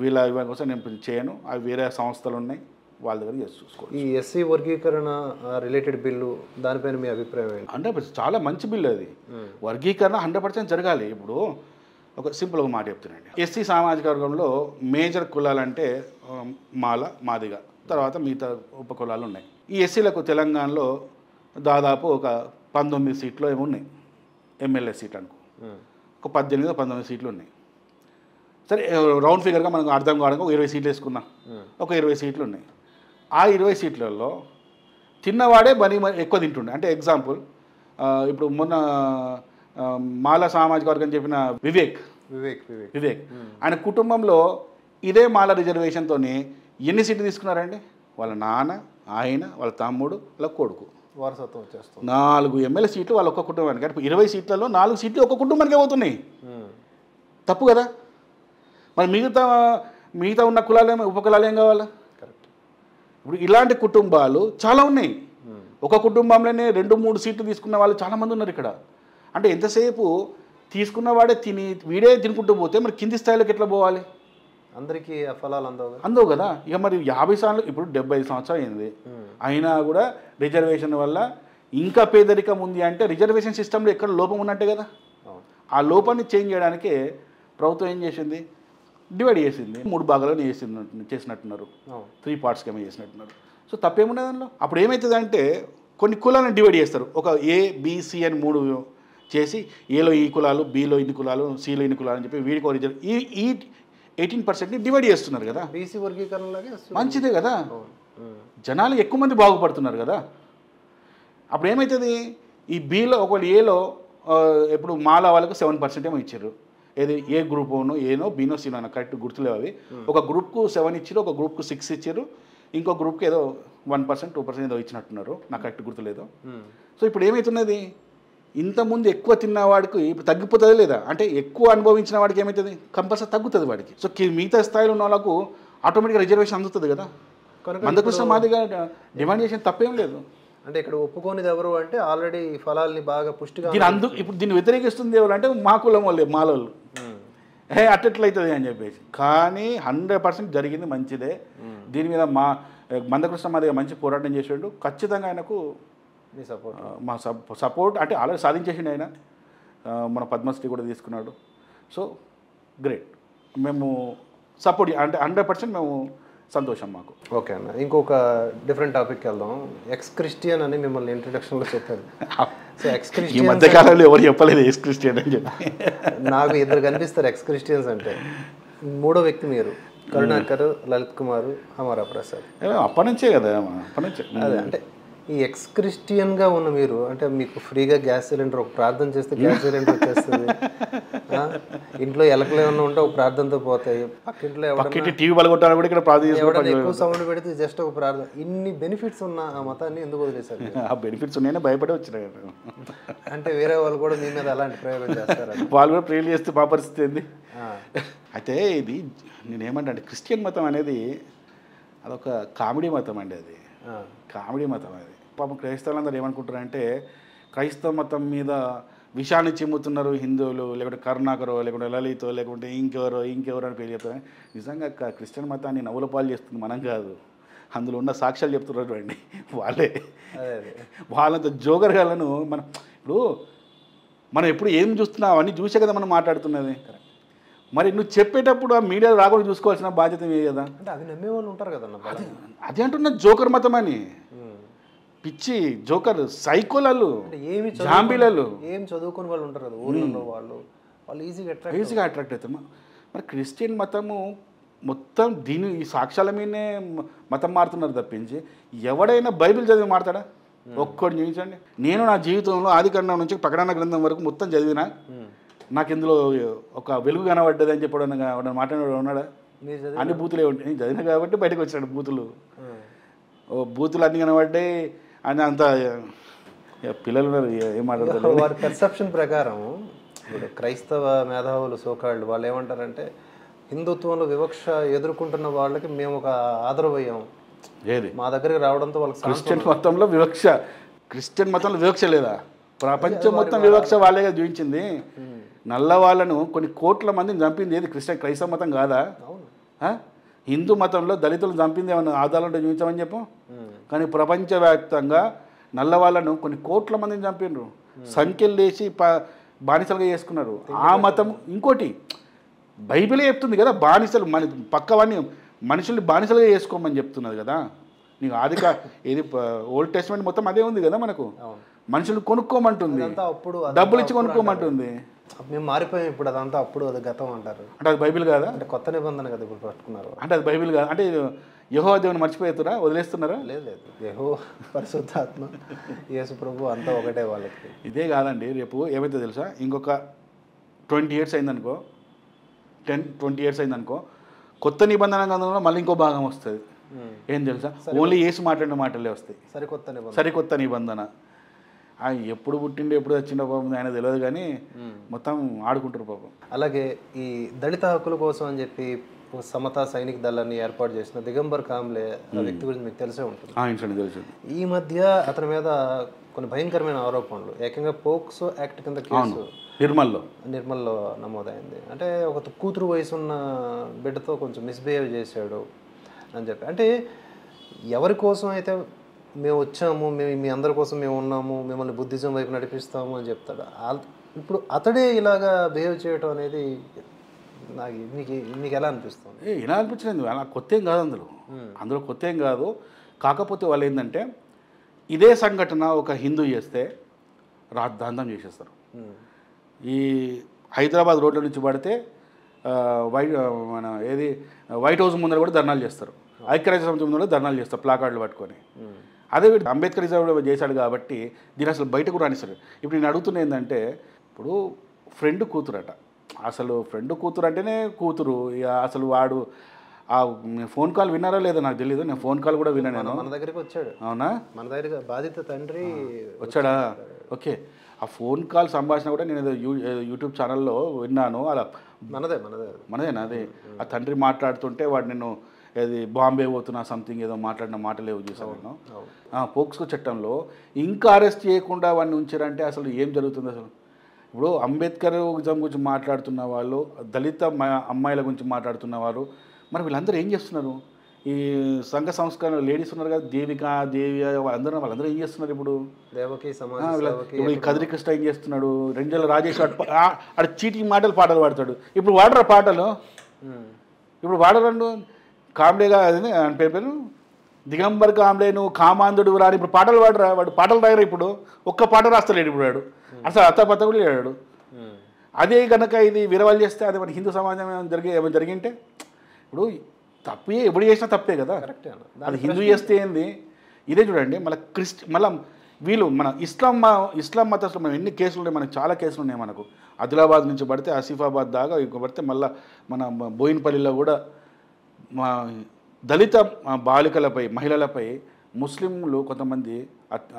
వీళ్ళ కోసం నేను చేయను. అవి వేరే సంస్థలు ఉన్నాయి, వాళ్ళ దగ్గర చేసి చూసుకోవాలి. ఈ ఎస్సీ వర్గీకరణ రిలేటెడ్ బిల్లు దానిపైన మీ అభిప్రాయం ఏంటి? 100% చాలా మంచి బిల్లు అది. వర్గీకరణ 100% జరగాలి. ఇప్పుడు ఒక సింపుల్గా మాట చెప్తున్నాండి. ఎస్సీ సామాజిక వర్గంలో మేజర్ కులాలంటే మాదిగ, తర్వాత మిగతా ఉపకులాలు ఉన్నాయి. ఈ ఎస్సీలకు తెలంగాణలో దాదాపు ఒక 19 సీట్లు ఏమి ఉన్నాయి, ఎమ్మెల్యే సీట్ అనుకో. ఒక 18-19 సీట్లు ఉన్నాయి. సరే రౌండ్ ఫిగర్గా మనకు అర్థం కావడానికి ఒక 20 సీట్లు వేసుకున్నాం, ఒక 20 సీట్లు ఉన్నాయి. ఆ 20 సీట్లలో తిన్నవాడే ఎక్కువ తింటుండే. అంటే ఎగ్జాంపుల్ ఇప్పుడు మొన్న మాల సామాజిక వర్గం చెప్పిన వివేక్ ఆయన కుటుంబంలో ఇదే మాల రిజర్వేషన్తో ఎన్ని సీట్లు తీసుకున్నారండి? వాళ్ళ నాన్న, ఆయన, వాళ్ళ తమ్ముడు, వాళ్ళ కొడుకు వారసత్వం వచ్చేస్తుంది. 4 ఎమ్మెల్యే సీట్లు వాళ్ళ ఒక్క కుటుంబానికి. అంటే 20 సీట్లలో 4 సీట్లు ఒక్క కుటుంబానికి అవుతున్నాయి. తప్పు కదా? మరి మిగతా ఉన్న కులాలు ఉపకులాలు ఏం కావాలా? ఇప్పుడు ఇలాంటి కుటుంబాలు చాలా ఉన్నాయి. ఒక కుటుంబంలోనే 2-3 సీట్లు తీసుకున్న వాళ్ళు చాలామంది ఉన్నారు ఇక్కడ. అంటే ఎంతసేపు తీసుకున్న వాడే వీడే తినుకుంటూ పోతే మరి కింది స్థాయిలోకి ఎట్లా పోవాలి? అందరికీ ఫలాలు అందవు కదా. ఇక మరి 50 సార్లు ఇప్పుడు 75 సంవత్సరాలు అయింది, అయినా కూడా రిజర్వేషన్ వల్ల ఇంకా పేదరికం ఉంది. అంటే రిజర్వేషన్ సిస్టంలో ఎక్కడ లోపం ఉన్నట్టే కదా. ఆ లోపాన్ని చేంజ్ చేయడానికే ప్రభుత్వం ఏం చేసింది? డివైడ్ చేసింది. 3 భాగాలను చేసినట్టున్నారు, 3 పార్ట్స్కి ఏమో చేసినట్టున్నారు. సో తప్పేముండదు దానిలో. అప్పుడు ఏమవుతుంది అంటే కొన్ని కులాలను డివైడ్ చేస్తారు. ఒక ABC అని 3 చేసి ఏలో ఈ కులాలు, బిలో ఇన్ని కులాలు, సిలో ఇన్ని కులాలు అని చెప్పి వీడికి ఈ 18%ని డివైడ్ చేస్తున్నారు కదా. బీసీ వర్గీకరణలాగే మంచిదే కదా, జనాలు ఎక్కువ మంది బాగుపడుతున్నారు కదా. అప్పుడు ఏమవుతుంది? ఈ బిలో ఒకవేళ ఏలో ఇప్పుడు మాల వాళ్ళకు 7% ఏమో ఇచ్చారు. ఏది ఏ గ్రూప్ ఏనో బీనో సీనో అని కరెక్ట్ గుర్తులేవు అవి. ఒక గ్రూప్కు 7 ఇచ్చారు, ఒక గ్రూప్కు 6 ఇచ్చారు, ఇంకో గ్రూప్కి ఏదో 1%, 2% ఏదో ఇచ్చినట్టున్నారు, నాకు కరెక్ట్ గుర్తులేదు. సో ఇప్పుడు ఏమవుతున్నది? ఇంతకుముందు ఎక్కువ తిన్నవాడికి ఇప్పుడు తగ్గిపోతుంది లేదా? అంటే ఎక్కువ అనుభవించిన వాడికి ఏమవుతుంది? కంపల్సరీ తగ్గుతుంది వాడికి. సో మిగతా స్థాయిలో ఉన్న వాళ్ళకు ఆటోమేటిక్గా రిజర్వేషన్ అందుతుంది కదా. మందకృష్ణ మాదిగా డిమాండ్ చేసిన తప్పేం లేదు. అంటే ఇక్కడ ఒప్పుకోనిది ఎవరు అంటే ఆల్రెడీ ఫలాల్ని బాగా పుష్టిగా ఇప్పుడు దీన్ని వ్యతిరేకిస్తుంది ఎవరు అంటే మా కులం వాళ్ళే, మాలోళ్ళు. అట్లయితుంది అని చెప్పేసి. కానీ 100% జరిగింది మంచిదే. దీని మీద మందకృష్ణ మాదిగా మంచి పోరాటం చేసాడు. ఖచ్చితంగా ఆయనకు మా సపోర్ట్. అంటే ఆల్రెడీ సాధించేసిండు ఆయన. మన పద్మశ్రీ కూడా తీసుకున్నాడు. So great. మేము సపోర్ట్ అంటే 100% మేము సంతోషం మాకు. ఓకే అన్న, ఇంకొక డిఫరెంట్ టాపిక్కి వెళ్దాం. ఎక్స్ క్రిస్టియన్ అని మిమ్మల్ని ఇంట్రడక్షన్లో చెప్పారు. సో ఎక్స్ క్రిస్టియన్ ఈ మధ్యకాలంలో ఎవరు చెప్పలేదు ఎక్స్ క్రిస్టియన్ అని చెప్పి. నాకు 2 కనిపిస్తారు ఎక్స్ క్రిస్టియన్స్ అంటే. 3వ వ్యక్తి మీరు, కరుణాకర్, లలిత్ కుమార్, అమరా ప్రసాద్. అప్పటి నుంచే కదా, అప్పటి నుంచే. అదే అంటే ఈ ఎక్స్ క్రిస్టియన్గా ఉన్న మీరు అంటే మీకు ఫ్రీగా గ్యాస్ సిలిండర్ ఒక ప్రార్థన చేస్తే గ్యాస్ సిలిండర్ వచ్చేస్తుంది. ఇంట్లో ఎలకలు ఏమన్నా ఉంటే ఒక ప్రార్థనతో పోతాయి. పక్కింట్లో టీవీ పలగొట్టాలని కూడా ఇక్కడ ప్రార్థన ఎవరైనా ఎక్కువ సౌండ్ పెడితే జస్ట్ ఒక ప్రార్థన. ఇన్ని బెనిఫిట్స్ ఉన్న ఆ మతాన్ని ఎందుకు వదిలేశారు? ఆ బెనిఫిట్స్ ఉన్నాయని భయపడి వచ్చినాయి. అంటే వేరే వాళ్ళు కూడా మీ మీద అలాంటి ప్రయోగం చేస్తారు. వాళ్ళు కూడా ప్రేయర్ చేస్తే మా పరిస్థితి ఏంది? అయితే ఇది నేనేమంటే అంటే క్రిస్టియన్ మతం అనేది అదొక కామెడీ మతం అండి. అది కామెడీ మతం. అది పాపం క్రైస్తవులందరూ ఏమనుకుంటారంటే క్రైస్తవ మతం మీద విషాన్ని చిమ్ముతున్నారు హిందువులు, లేకుంటే కరుణాకరో, లేకుంటే లలితో, లేకుంటే ఇంకెవరో అని పేరు చెప్తారు. నిజంగా క్రిస్టియన్ మతాన్ని నవ్వుల పాలు చేస్తుంది మనం కాదు, అందులో ఉన్న సాక్ష్యాలు చెప్తున్నారు అండి వాళ్ళే. వాళ్ళంత జోగర్గాలను మనం ఇప్పుడు ఎప్పుడు ఏం చూస్తున్నాం అవన్నీ చూసే కదా మనం మాట్లాడుతున్నది. మరి నువ్వు చెప్పేటప్పుడు ఆ మీడియా రాకుండా చూసుకోవాల్సిన బాధ్యత మీదే కదా. అంటే అవి నమ్మే వాళ్ళు ఉంటారు కదన్న. అది అంటున్నా జోకర్ మతం అని, పిచ్చి జోకర్ సైకోలలు, జాంబీలలు, ఏం చదువుకుని వాళ్ళు ఉంటారు కదా ఊళ్ళో, వాళ్ళు ఈజీగా అట్రాక్ట్ అవుతారు. మరి క్రిస్టియన్ మతము మొత్తం ఈ సాక్ష్యాల మీదనే మతం మారుతున్నారు తప్పించి ఎవడైనా బైబిల్ చదివి మారుతాడా? ఒక్కటి చూపించండి. నేను నా జీవితంలో ఆదికాండం నుంచి ప్రకటన గ్రంథం వరకు మొత్తం చదివినా నాకు ఇందులో ఒక వెలుగు కనబడ్డది అని చెప్పడం మాట్లాడే ఉన్నాడా? అన్ని బూతులే ఉంటాయి. నేను చదివినా కాబట్టి బయటకు వచ్చాడు బూతులు. బూతులు అన్నీ కనబడ్డాయి అని అంత పిల్లలు ఏం మాట్లాడతారు. వారి పర్సెప్షన్ ప్రకారం ఇప్పుడు క్రైస్తవ మేధావులు సోకాళ్ళు వాళ్ళు ఏమంటారంటే హిందుత్వంలో వివక్ష ఎదుర్కొంటున్న వాళ్ళకి మేము ఒక ఆదరవయ్యాం, ఏది మా దగ్గరికి రావడంతో వాళ్ళకి. క్రిస్టియన్ మతంలో వివక్ష, క్రిస్టియన్ మతంలో వివక్ష లేదా? ప్రపంచం మొత్తం వివక్ష వాళ్ళేగా చూపించింది. నల్ల వాళ్ళను కొన్ని కోట్ల మందిని చంపింది ఏది? క్రైస్తవ మతం కాదా? హిందూ మతంలో దళితులు చంపింది ఏమన్నా ఆధారాలు చూపించామని చెప్పు. కానీ ప్రపంచవ్యాప్తంగా నల్ల వాళ్ళను కొన్ని కోట్ల మందిని చంపిండ్రు, సంఖ్యలు లేచి బానిసలుగా చేసుకున్నారు. ఆ మతం ఇంకోటి బైబిలే చెప్తుంది కదా, బానిసలు పక్కవన్నీ మనుషుల్ని బానిసలుగా చేసుకోమని చెప్తున్నది కదా. నీకు ఏది ఓల్డ్ టెస్ట్మెంట్ మొత్తం అదే ఉంది కదా. మనకు మనుషులు కొనుక్కోమంటుంది, డబ్బులు ఇచ్చి కొనుక్కోమంటుంది. మేము మారిపోయాం ఇప్పుడు, అదంతా అప్పుడు అది గతం అంటారు. అంటే అది బైబిల్ కాదా? అంటే కొత్త నిబంధన కదా ఇప్పుడు పట్టుకున్నారు. అంటే అది బైబిల్ కాదు. అంటే యెహోవా దేవుని మర్చిపోతురా, వదిలేస్తున్నారా? లేదు, యెహోవా పరిశుద్ధాత్మ యేసు ప్రభు అంతా ఒకటే వాళ్ళకి. ఇదే కాదండి, రేపు ఏమైతే తెలుసా, ఇంకొక 20 years అయిందనుకో, 10-20 years అయిందనుకో, కొత్త నిబంధన గ్రంథంలో మళ్ళీ ఇంకో భాగం వస్తుంది. ఏం తెలుసా? ఓన్లీ యేసు మాట్లాడిన మాటలే వస్తాయి. సరికొత్త నిబంధన. ఎప్పుడు పుట్టిండో ఎప్పుడు వచ్చిండో పాపం ఆయన తెలియదు, కానీ మొత్తం ఆడుకుంటారు పాపం. అలాగే ఈ దళిత హక్కుల కోసం అని చెప్పి సమతా సైనిక దళాన్ని ఏర్పాటు చేసిన దిగంబర్ కాంబ్లే ఆ వ్యక్తి గురించి మీకు తెలిసే ఉంటుంది. తెలుసు. ఈ మధ్య అతని మీద కొన్ని భయంకరమైన ఆరోపణలు, ఏకంగా పోక్సో యాక్ట్ కింద కేసు నిర్మల్లో నమోదైంది. అంటే ఒక కూతురు వయసున్న బిడ్డతో కొంచెం మిస్బిహేవ్ చేశాడు అని చెప్పి. అంటే ఎవరి కోసం అయితే మేము వచ్చాము, మీ అందరి కోసం మేము ఉన్నాము, మిమ్మల్ని బుద్ధిజం వైపు నడిపిస్తాము అని చెప్తాడు. ఇప్పుడు అతడే ఇలాగా బిహేవ్ చేయటం అనేది నాకు మీకు ఎలా అనిపిస్తుంది? ఎలా అనిపించింది? అలా కొత్త ఏం కాదు, అందులో కొత్త ఏం కాదు. కాకపోతే వాళ్ళు ఏంటంటే ఇదే సంఘటన ఒక హిందూ చేస్తే రాద్ధాంతం చేసేస్తారు. ఈ హైదరాబాద్ రోడ్ల నుంచి పడితే వైట్ హౌస్ ముందర కూడా ధర్నాలు చేస్తారు, ఐక్యరాజ్య సమితి ముందర ధర్నాలు చేస్తారు ప్లాకార్డులు పట్టుకొని. అదే అంబేద్కర్ రిజర్వ్ చేశాడు కాబట్టి దీని అసలు బయటకు రానిస్తారు. ఇప్పుడు నేను అడుగుతున్నా ఏంటంటే, ఇప్పుడు ఫ్రెండ్ కూతురట, అసలు ఫ్రెండ్ కూతురు అంటేనే కూతురు. అసలు వాడు ఆ ఫోన్ కాల్ విన్నారా లేదా నాకు తెలియదు, నేను ఫోన్ కాల్ కూడా విన్నా. నేను మన దగ్గరికి వచ్చాడు. అవునా? మన దగ్గర బాధిత తండ్రి వచ్చాడా? ఓకే. ఆ ఫోన్ కాల్ సంభాషణ కూడా నేను యూట్యూబ్ ఛానల్లో విన్నాను. అలా మనదేనా అది? ఆ తండ్రి మాట్లాడుతుంటే వాడు నేను అది బాంబే పోతున్నా సంథింగ్ ఏదో మాట్లాడిన మాటలేవు చూసాను నేను. పోక్సో చట్టంలో ఇంకా అరెస్ట్ చేయకుండా వాడిని ఉంచారంటే అసలు ఏం జరుగుతుంది అసలు? ఇప్పుడు అంబేద్కరిజం గురించి మాట్లాడుతున్న వాళ్ళు, దళిత అమ్మాయిల గురించి మాట్లాడుతున్న వారు, మరి వీళ్ళందరూ ఏం చేస్తున్నారు? ఈ సంఘ సంస్కరణ లేడీస్ ఉన్నారు కదా, దేవి వాళ్ళందరూ ఏం చేస్తున్నారు? ఇప్పుడు ఇప్పుడు ఈ కదిరి కృష్ణ ఏం చేస్తున్నాడు? రెండేళ్ళ రాజేష్ ఆడ చీటింగ్ పాటలు పాడతాడు. ఇప్పుడు వాడరా పాటలు? ఇప్పుడు వాడరండు. కాంబ్లేగా అదే అని పేరు దిగంబర్ కాంబ్లే, నువ్వు కామాంధుడు రాని. ఇప్పుడు పాటలు వాడరా? వాడు పాటలు రాయరా? ఇప్పుడు ఒక్క పాట రాస్తలేడు ఇప్పుడు వాడు, అసలు అత్తపత్త కూడా లేడు. అదే కనుక ఇది విరవాలు చేస్తే అది మన హిందూ సమాజం ఏమైనా జరిగింటే, ఇప్పుడు తప్పే ఎప్పుడు చేసినా తప్పే కదా. అది హిందూ చేస్తే ఏంది? ఇదే చూడండి, మళ్ళీ వీళ్ళు మన ఇస్లాం మతస్థులు మనం ఎన్ని కేసులు ఉన్నాయి, మనకు చాలా కేసులు ఉన్నాయి. మనకు ఆదిలాబాద్ నుంచి పడితే ఆసిఫాబాద్ దాకా పడితే మళ్ళీ మన బోయినపల్లిలో కూడా మా దళిత బాలికలపై మహిళలపై ముస్లింలు కొంతమంది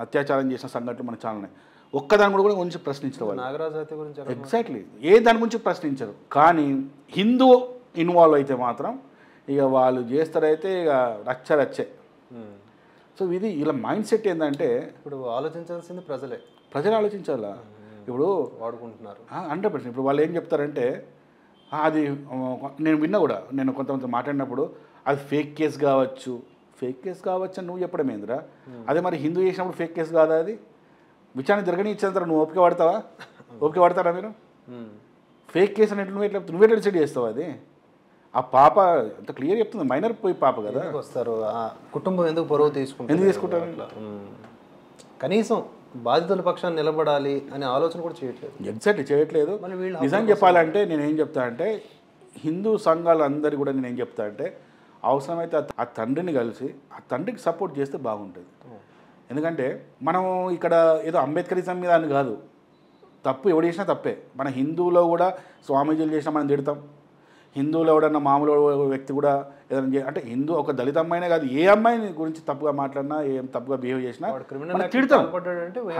అత్యాచారం చేసిన సంఘటనలు మనకు చాలా ఉన్నాయి. ఒక్కదాని కూడా గురించి ప్రశ్నించరు వాళ్ళు. ఎగ్జాక్ట్లీ ఏ దాని గురించి ప్రశ్నించరు. కానీ హిందూ ఇన్వాల్వ్ అయితే మాత్రం ఇక వాళ్ళు చేస్తారైతే ఇక రచ్చే. సో ఇది ఇలా మైండ్ సెట్ ఏంటంటే, ఇప్పుడు ఆలోచించాల్సింది ప్రజలు ఆలోచించాలా. ఇప్పుడు వాడుకుంటున్నారు 100%. ఇప్పుడు వాళ్ళు ఏం చెప్తారంటే, అది నేను విన్నా కూడా, నేను కొంతమంది మాట్లాడినప్పుడు అది ఫేక్ కేసు కావచ్చు అని నువ్వు చెప్పడం ఏందిరా? అదే మరి హిందూ చేసినప్పుడు ఫేక్ కేసు కాదా అది? విచారణ జరగని ఇచ్చేంత నువ్వు ఓపిక పడతారా మీరు? ఫేక్ కేసు అనేట్టు నువ్వెట్లా డిసైడ్ చేస్తావు అది? ఆ పాప అంత క్లియర్ చెప్తుంది, మైనర్ పోయి పాప కదా. వస్తారు ఆ కుటుంబం ఎందుకు పరువు తీసుకుంటారు? ఎందుకు తీసుకుంటారు? కనీసం బాధితుల పక్షాన్ని నిలబడాలి అనే ఆలోచన కూడా చేయట్లేదు. ఎగ్జాక్ట్లీ చేయట్లేదు. నిజం చెప్పాలంటే నేను ఏం చెప్తా అంటే, హిందూ సంఘాలు అందరు కూడా నేను ఏం చెప్తా అంటే, అవసరమైతే ఆ తండ్రిని కలిసి ఆ తండ్రికి సపోర్ట్ చేస్తే బాగుంటుంది. ఎందుకంటే మనం ఇక్కడ ఏదో అంబేద్కరిజం మీద అని కాదు, తప్పు ఎవడు చేసినా తప్పే. మన హిందువులో కూడా స్వామీజీలు చేసినా మనం తిడతాం, హిందువులో ఎవడన్నా మామూలు వ్యక్తి కూడా ఏదైనా అంటే హిందూ ఒక దళిత అమ్మాయినే కాదు, ఏ అమ్మాయిని గురించి తప్పుగా మాట్లాడినా, ఏం తప్పుగా బిహేవ్ చేసినా తిడతాం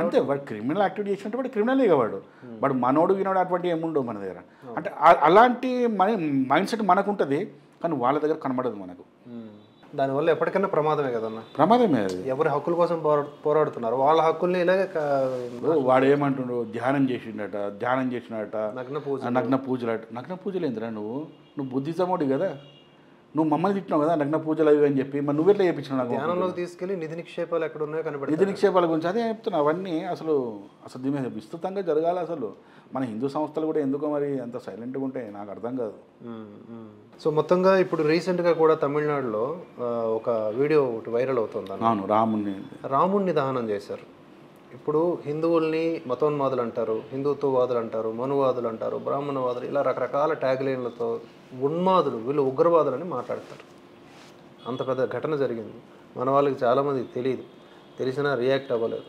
అంతే. వాడు క్రిమినల్ యాక్టివిటీ చేసినట్టు వాడు క్రిమినల్ వాడు మనోడు వినోడు అటువంటి ఏముండవు మన దగ్గర. అంటే అలాంటి మైండ్ సెట్ మనకు ఉంటుంది, కానీ వాళ్ళ దగ్గర కనబడదు మనకు. దానివల్ల ఎప్పటికైనా ప్రమాదమే కదన్నా. ప్రమాదమే అది. ఎవరి హక్కుల కోసం పోరాడుతున్నారు, వాళ్ళ హక్కుల్ని ఇలాగే వాడు ఏమంటుండు, ధ్యానం చేసిండట, నగ్న పూజలు. నగ్న పూజలు ఏందిరా? నువ్వు బుద్ధిజమోడి కదా, నువ్వు మమ్మల్ని తిట్టినావు కదా నగ్న పూజలు అవి అని చెప్పి, మరి నువ్వెట్లా చేయించినావు? ధ్యానంలోకి తీసుకెళ్ళి నిధి నిక్షేపాలు ఎక్కడ ఉన్నాయో కనబడి, నిధి నిక్షేపాల గురించి అదే చెప్తున్నా. అవన్నీ అసలు దీని మీద విస్తృతంగా జరగాలి. అసలు మన హిందూ సంస్థలు కూడా ఎందుకో మరి అంత సైలెంట్గా ఉంటే నాకు అర్థం కాదు. సో మొత్తంగా ఇప్పుడు రీసెంట్గా కూడా తమిళనాడులో ఒక వీడియో ఒకటి వైరల్ అవుతుంది. అవును, రాముణ్ణి దహనం చేశారు. ఇప్పుడు హిందువుల్ని మతోన్మాదులు అంటారు, హిందుత్వవాదులు అంటారు, మనువాదులు అంటారు, బ్రాహ్మణవాదులు, ఇలా రకరకాల ట్యాగ్లైన్లతో ఉన్మాదులు, వీళ్ళు ఉగ్రవాదులు అని మాట్లాడతారు. అంత పెద్ద ఘటన జరిగింది. మన వాళ్ళకి చాలామంది తెలియదు, తెలిసినా రియాక్ట్ అవ్వలేదు.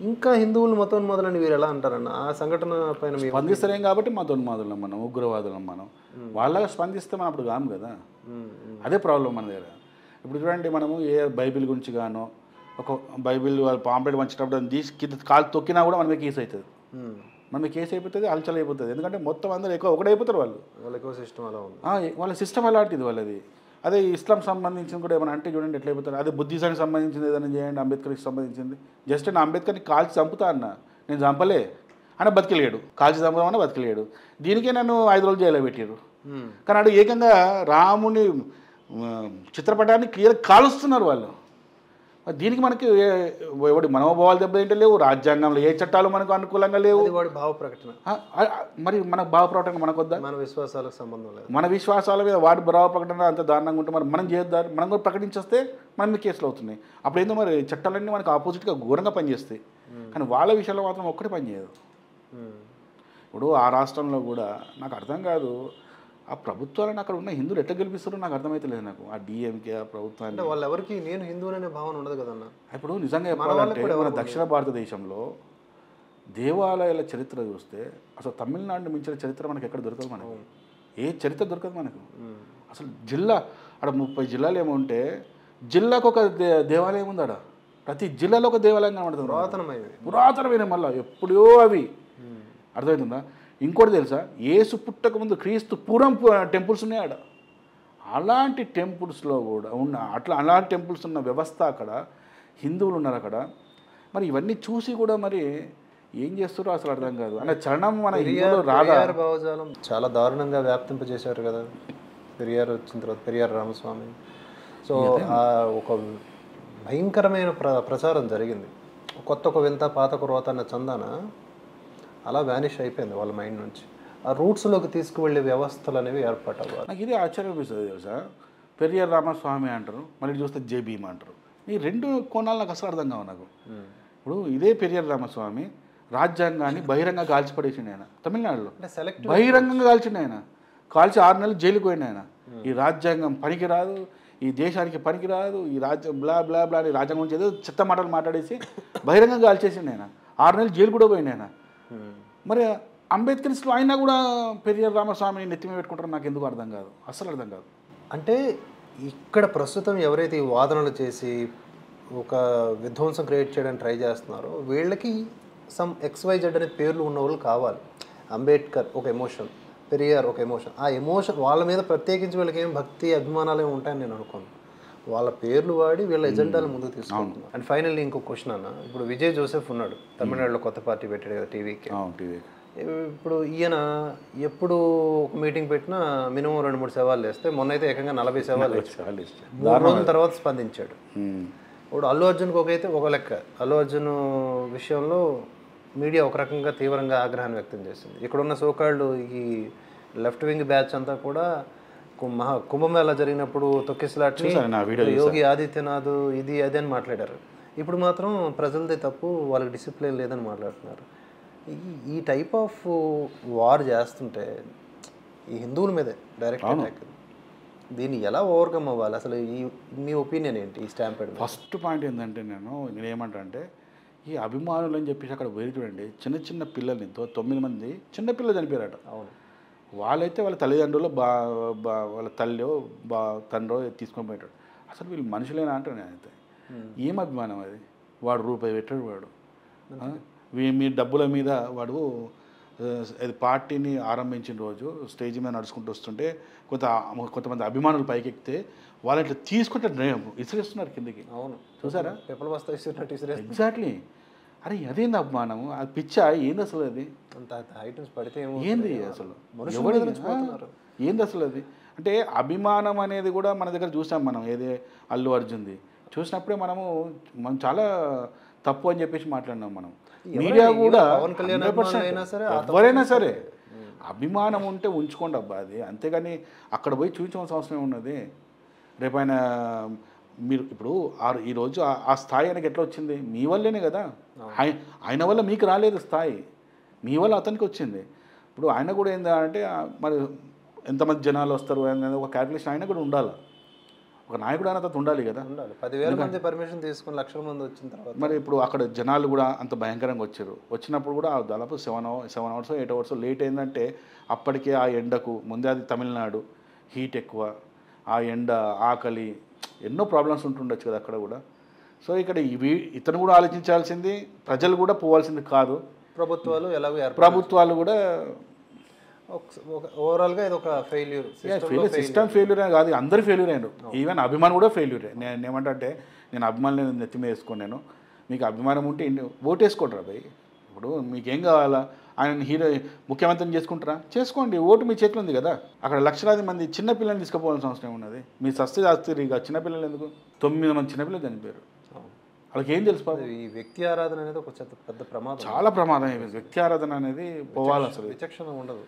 ఇంకా హిందువులు మతోన్మాదులని వీరు ఎలా అంటారన్న ఆ సంఘటన పైన స్పందిస్తలేం కాబట్టి మతోన్మాదులం మనం, ఉగ్రవాదులం మనం. వాళ్ళగా స్పందిస్తే మనం అప్పుడు కాము కదా. అదే ప్రాబ్లం మన దగ్గర. ఇప్పుడు చూడండి, మనము ఏ బైబిల్ గురించి గానో ఒక బైబిల్ వాళ్ళు పాంప్లెట్ పంచేటప్పుడు తీసి కింద కాలు తొక్కినా కూడా మనమే కేసు అవుతుంది. మనకి కేసు అయిపోతుంది, హల్చల్ అయిపోతుంది. ఎందుకంటే మొత్తం అందరూ ఒకటైపోతారు. వాళ్ళ సిస్టమ్ అలా ఉంది, వాళ్ళ సిస్టమ్ అలాంటిది వాళ్ళది. అదే ఇస్లాం సంబంధించింది కూడా ఏమైనా అంటే చూడండి ఎట్లా అయిపోతారు. అదే బుద్ధిజానికి సంబంధించింది ఏదైనా చేయండి, అంబేద్కర్కి సంబంధించింది. జస్ట్ నేను అంబేద్కర్ని కాల్చి చంపుతా అన్న, నేను చంపలే అని బతికిలేడు, కాల్చి చంపుదామని బతికిలేడు. దీనికే నన్ను 5 రోజులు జైల్లో పెట్టారు. కానీ అటు ఏకంగా రాముని చిత్రపటాన్ని క్లియర్ కాలుస్తున్నారు వాళ్ళు. దీనికి మనకి ఎవడి మనోభావాలు దెబ్బతింటే లేవు, రాజ్యాంగంలో ఏ చట్టాలు మనకు అనుకూలంగా లేవు. వాడి భావ ప్రకటన మరి మన భావ ప్రకటన మనకు వద్దా? మన విశ్వాసాలకు సంబంధం లేదు. మన విశ్వాసాల మీద వాడి భావ ప్రకటన అంత దారుణంగా ఉంటే మరి మనం చేద్దాం, మనం కూడా ప్రకటించేస్తే మన మీద కేసులు అవుతున్నాయి. అప్పుడు ఏందో మరి చట్టాలన్నీ మనకు ఆపోజిట్గా ఘోరంగా పనిచేస్తాయి, కానీ వాళ్ళ విషయంలో మాత్రం ఒక్కటి పనిచేయదు. ఇప్పుడు ఆ రాష్ట్రంలో కూడా నాకు అర్థం కాదు, ఆ ప్రభుత్వాలను అక్కడ ఉన్న హిందువులు ఎట్లా గెలిపిస్తారో నాకు అర్థమైతే లేదు. నాకు ఆ డిఎంకే ఆ ప్రభుత్వాన్ని వాళ్ళు ఎవరికి నేను హిందువులనే భావన ఉండదు కదన్న. ఇప్పుడు నిజంగా చెప్పాలంటే మన దక్షిణ భారతదేశంలో దేవాలయాల చరిత్ర చూస్తే అసలు తమిళనాడుని మించిన చరిత్ర మనకి ఎక్కడ దొరకదు. మనకు ఏ చరిత్ర దొరకదు మనకు. అసలు జిల్లా అక్కడ 30 జిల్లాలు ఏమో ఉంటే జిల్లాకు ఒక దేవాలయం ఉంది. ఆడ ప్రతి జిల్లాలో ఒక దేవాలయం కనబడుతుంది, పురాతనమైన మళ్ళీ ఎప్పుడో అవి. అర్థమవుతుందా? ఇంకోటి తెలుసా, యేసు పుట్టక ముందు క్రీస్తు పూర్వం టెంపుల్స్ ఉన్నాయి ఆడ. అలాంటి టెంపుల్స్లో కూడా అలాంటి టెంపుల్స్ ఉన్న వ్యవస్థ అక్కడ, హిందువులు ఉన్నారు అక్కడ. మరి ఇవన్నీ చూసి కూడా మరి ఏం చేస్తారో అసలు అర్థం కాదు. అంటే చరణం మన హిందువులో రాదా? భావజాలం చాలా దారుణంగా వ్యాప్తింపజేశారు కదా పెరియార్ వచ్చిన తర్వాత, పెరియార్ రామస్వామి. సో ఒక భయంకరమైన ప్రచారం జరిగింది. కొత్త వింత పాత కురవత అన్న చందాన అలా వ్యానిష్ అయిపోయింది వాళ్ళ మైండ్ నుంచి. ఆ రూట్స్లోకి తీసుకువెళ్ళే వ్యవస్థలు అనేవి ఏర్పడవు. నాకు ఇది ఆశ్చర్యం అనిపిస్తుంది తెలుసా. పెరియార్ రామస్వామి అంటారు, మళ్ళీ చూస్తే జే భీమ్ అంటారు. ఈ 2 కోణాలు నాకు అసలు అర్థం కావు నాకు. ఇప్పుడు ఇదే పెరియార్ రామస్వామి రాజ్యాంగాన్ని బహిరంగ కాల్చిపడేసిండు ఆయన తమిళనాడులో. బహిరంగంగా కాల్చిండు ఆయన, కాల్చి 6 నెలలు జైలుకు పోయిండు ఆయన. ఈ రాజ్యాంగం పనికిరాదు, ఈ దేశానికి పనికిరాదు, ఈ రాజ్యం బ్లా బ్లా బ్లా అని రాజ్యాంగం గురించి ఏదో చెత్త మాటలు మాట్లాడేసి బహిరంగంగా కాల్చేసిండు ఆయన. 6 నెలలు జైలు కూడా పోయిండు ఆయన. మరి అంబేద్కర్స్లో అయినా కూడా పెరియార్ రామస్వామిని నెత్తిమే పెట్టుకుంటారో నాకు ఎందుకు అర్థం కాదు, అసలు అర్థం కాదు. అంటే ఇక్కడ ప్రస్తుతం ఎవరైతే ఈ వాదనలు చేసి ఒక విధ్వంసం క్రియేట్ చేయడానికి ట్రై చేస్తున్నారో వీళ్ళకి సమ్ XYZ అనే పేర్లు ఉన్న వాళ్ళు కావాలి. అంబేద్కర్ ఒక ఎమోషన్, పెరియార్ ఒక ఎమోషన్. ఆ ఎమోషన్ వాళ్ళ మీద ప్రత్యేకించి వీళ్ళకి ఏం భక్తి అభిమానాలు ఏమి ఉంటాయని నేను అనుకోను. వాళ్ళ పేర్లు వాడి వీళ్ళ ఎజెండాలు ముందుకు తీసుకుంటున్నారు. అండ్ ఫైనల్లీ ఇంకో క్వశ్చన్ అన్న, ఇప్పుడు విజయ్ జోసెఫ్ ఉన్నాడు తమిళనాడులో, కొత్త పార్టీ పెట్టాడు కదా టీవీకి. ఇప్పుడు ఈయన ఎప్పుడు ఒక మీటింగ్ పెట్టినా మినిమం 2-3 సవాళ్ళు వేస్తే, మొన్న అయితే ఏకంగా 40 సవాళ్ళు వేసాడు. 3 రోజుల తర్వాత స్పందించాడు. ఇప్పుడు అల్లు అర్జున్కి ఒక లెక్క, అల్లు అర్జున్ విషయంలో మీడియా ఒక రకంగా తీవ్రంగా ఆగ్రహాన్ని వ్యక్తం చేసింది. ఇక్కడున్న సోకాళ్ళు ఈ లెఫ్ట్ వింగ్ బ్యాచ్ అంతా కూడా కుంభమేళా జరిగినప్పుడు తొక్కిసలాట్ని యోగి ఆదిత్యనాథ్ ఇది అది అని మాట్లాడారు. ఇప్పుడు మాత్రం ప్రజలదే తప్పు, వాళ్ళకి డిసిప్లిన్ లేదని మాట్లాడుతున్నారు. ఈ టైప్ ఆఫ్ వార్ చేస్తుంటే ఈ హిందువుల మీదే డైరెక్ట్ అటాక్, దీన్ని ఎలా ఓవర్కమ్ అవ్వాలి అసలు? మీ ఒపీనియన్ ఏంటి ఈ స్టాంపెడ్? ఫస్ట్ పాయింట్ ఏంటంటే నేను ఏమంటా అంటే ఈ అభిమానులు అని చెప్పేసి అక్కడ వేరు చూడండి, చిన్న చిన్న పిల్లల్ని 9 మంది చిన్న పిల్లలు చనిపోయారట. అవును, వాళ్ళైతే వాళ్ళ తల్లిదండ్రులు వాళ్ళ తల్లి తండ్రో తీసుకొని పోయాడు. అసలు వీళ్ళు మనుషులేనా అంటే నేనైతే ఏం అభిమానం అది? వాడు రూపాయి పెట్టాడు, వాడు మీ డబ్బుల మీద వాడు అది పార్టీని ఆరంభించిన రోజు స్టేజ్ మీద నడుచుకుంటూ వస్తుంటే కొంతమంది అభిమానులు పైకెక్కితే వాళ్ళు ఇట్లా తీసుకుంటే ఇసిరేస్తున్నారు కిందకి. అవును, చూసారా? పెప్పల బస్తా ఇస్తున్నట్టు ఇసిరేస్తున్నారు. ఎగ్జాక్ట్లీ. అరే అదేంది అభిమానము? అది పిచ్చా ఏంది అసలు? అది అంత ఐటమ్స్ పడితే ఏంది అసలు? ఏంది అసలు అది? అంటే అభిమానం అనేది కూడా మన దగ్గర చూసాం మనం, ఏదే అల్లు అర్జున్ది చూసినప్పుడే మనం చాలా తప్పు అని చెప్పేసి మాట్లాడినాం మనం. మీడియా కూడా ఎవరైనా సరే అభిమానం ఉంటే ఉంచుకోండి అబ్బా, అది అంతేగాని అక్కడ పోయి చూపించవలసిన అవసరం ఉన్నది. రేపైనా మీరు ఇప్పుడు ఈరోజు ఆ స్థాయి ఆయనకి ఎట్లా వచ్చింది? మీ వల్లేనే కదా. ఆయన వల్ల మీకు రాలేదు స్థాయి, మీ వల్ల అతనికి వచ్చింది. ఇప్పుడు ఆయన కూడా ఏంటంటే మరి ఎంతమంది జనాలు వస్తారు అనేది ఒక క్యాల్కులేషన్ ఆయన కూడా ఉండాలి. ఒక నాయకుడు అనేది ఉండాలి కదా. 10,000 మంది పర్మిషన్ తీసుకుని లక్షల మంది వచ్చిన తర్వాత మరి ఇప్పుడు అక్కడ జనాలు కూడా అంత భయంకరంగా వచ్చారు. వచ్చినప్పుడు కూడా దాదాపు 7 అవర్స్ 8 అవర్స్ లేట్ అయిందంటే అప్పటికే ఆ ఎండకు ముందే అది తమిళనాడు హీట్ ఎక్కువ, ఆ ఎండ ఆకలి ఎన్నో ప్రాబ్లమ్స్ ఉంటుండొచ్చు కదా అక్కడ కూడా. సో ఇక్కడ ఇతను కూడా ఆలోచించాల్సింది, ప్రజలు కూడా పోవాల్సింది కాదు. ప్రభుత్వాలు కూడా ఓవరాల్గా ఇది ఒక ఫెయిల్యూర్. సిస్టమ్ ఫెయిల్యూర్ అని కాదు, అందరూ ఫెయిల్యూర్ అయ్యారు. ఈవెన్ అభిమానం కూడా ఫెయిల్యూరే. నేను ఏమంటే నేను అభిమానులు నెత్తి మీద వేసుకున్నాను. మీకు అభిమానం ఉంటే ఓటేసుకోండి రా భయ్. ఇప్పుడు మీకేం కావాలా? ఆయన ముఖ్యమంత్రిని చేసుకుంటారా? చేసుకోండి, ఓటు మీ చేతిలో ఉంది కదా. అక్కడ లక్షలాది మంది చిన్నపిల్లల్ని తీసుకుపోవాల్సిన అవసరం ఉన్నది. మీ సస్తే చేస్తారు ఇక చిన్నపిల్లలు ఎందుకు? 9 మంది చిన్నపిల్లలు చనిపోయారు. వాళ్ళకి ఏం తెలుసు? ఈ వ్యక్తి ఆరాధన అనేది ఒక పెద్ద ప్రమాదం, చాలా ప్రమాదం. వ్యక్తి ఆరాధన అనేది పోవాలి, అసలు విచక్షణ ఉండదు.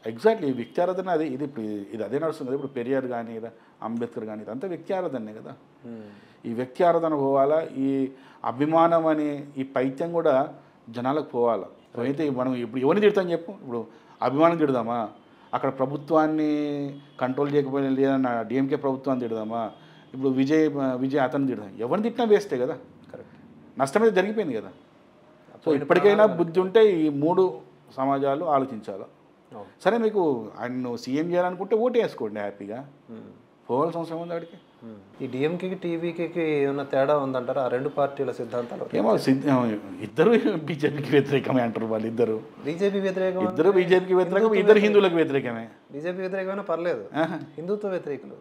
ఎగ్జాక్ట్లీ వ్యక్తి ఆరాధన అది ఇది అదే నడుస్తుంది కదా. ఇప్పుడు పెరియార్ కానీ అంబేద్కర్ కానీ ఇదంతా వ్యక్తి ఆరాధనే కదా. ఈ వ్యక్తి ఆరాధన పోవాలా, ఈ అభిమానం అని ఈ పైత్యం కూడా జనాలకు పోవాలా. అయితే మనం ఇప్పుడు ఎవరిని తిడతాం చెప్పు? ఇప్పుడు అభిమానం తిడదామా? అక్కడ కంట్రోల్ చేయకపోయినా లేదన్న డిఎంకే ప్రభుత్వాన్ని తిడదామా? ఇప్పుడు విజయ్ అతను తిడదాం? ఎవరిని తిట్టినా వేస్తే కదా. కరెక్ట్, నష్టమైతే జరిగిపోయింది కదా. సో ఇప్పటికైనా బుద్ధి ఉంటే ఈ 3 సమాజాలు ఆలోచించాలి. సరే, మీకు ఆయన సీఎం చేయాలనుకుంటే ఓటు వేసుకోండి, హ్యాపీగా పోవాల్సిన అవసరం ఉంది వాడికి. ఈ డిఎంకేకి టీవీకి ఏమన్నా తేడా ఉందంటారా ఆ రెండు పార్టీల సిద్ధాంతాలు? ఏమో ఇద్దరు బీజేపీకి వ్యతిరేకమే అంటారు వాళ్ళు. ఇద్దరు బీజేపీకి వ్యతిరేకం, ఇద్దరు హిందువులకు వ్యతిరేకమే. బీజేపీ వ్యతిరేకమైనా పర్లేదు, హిందుత్వ వ్యతిరేకులు.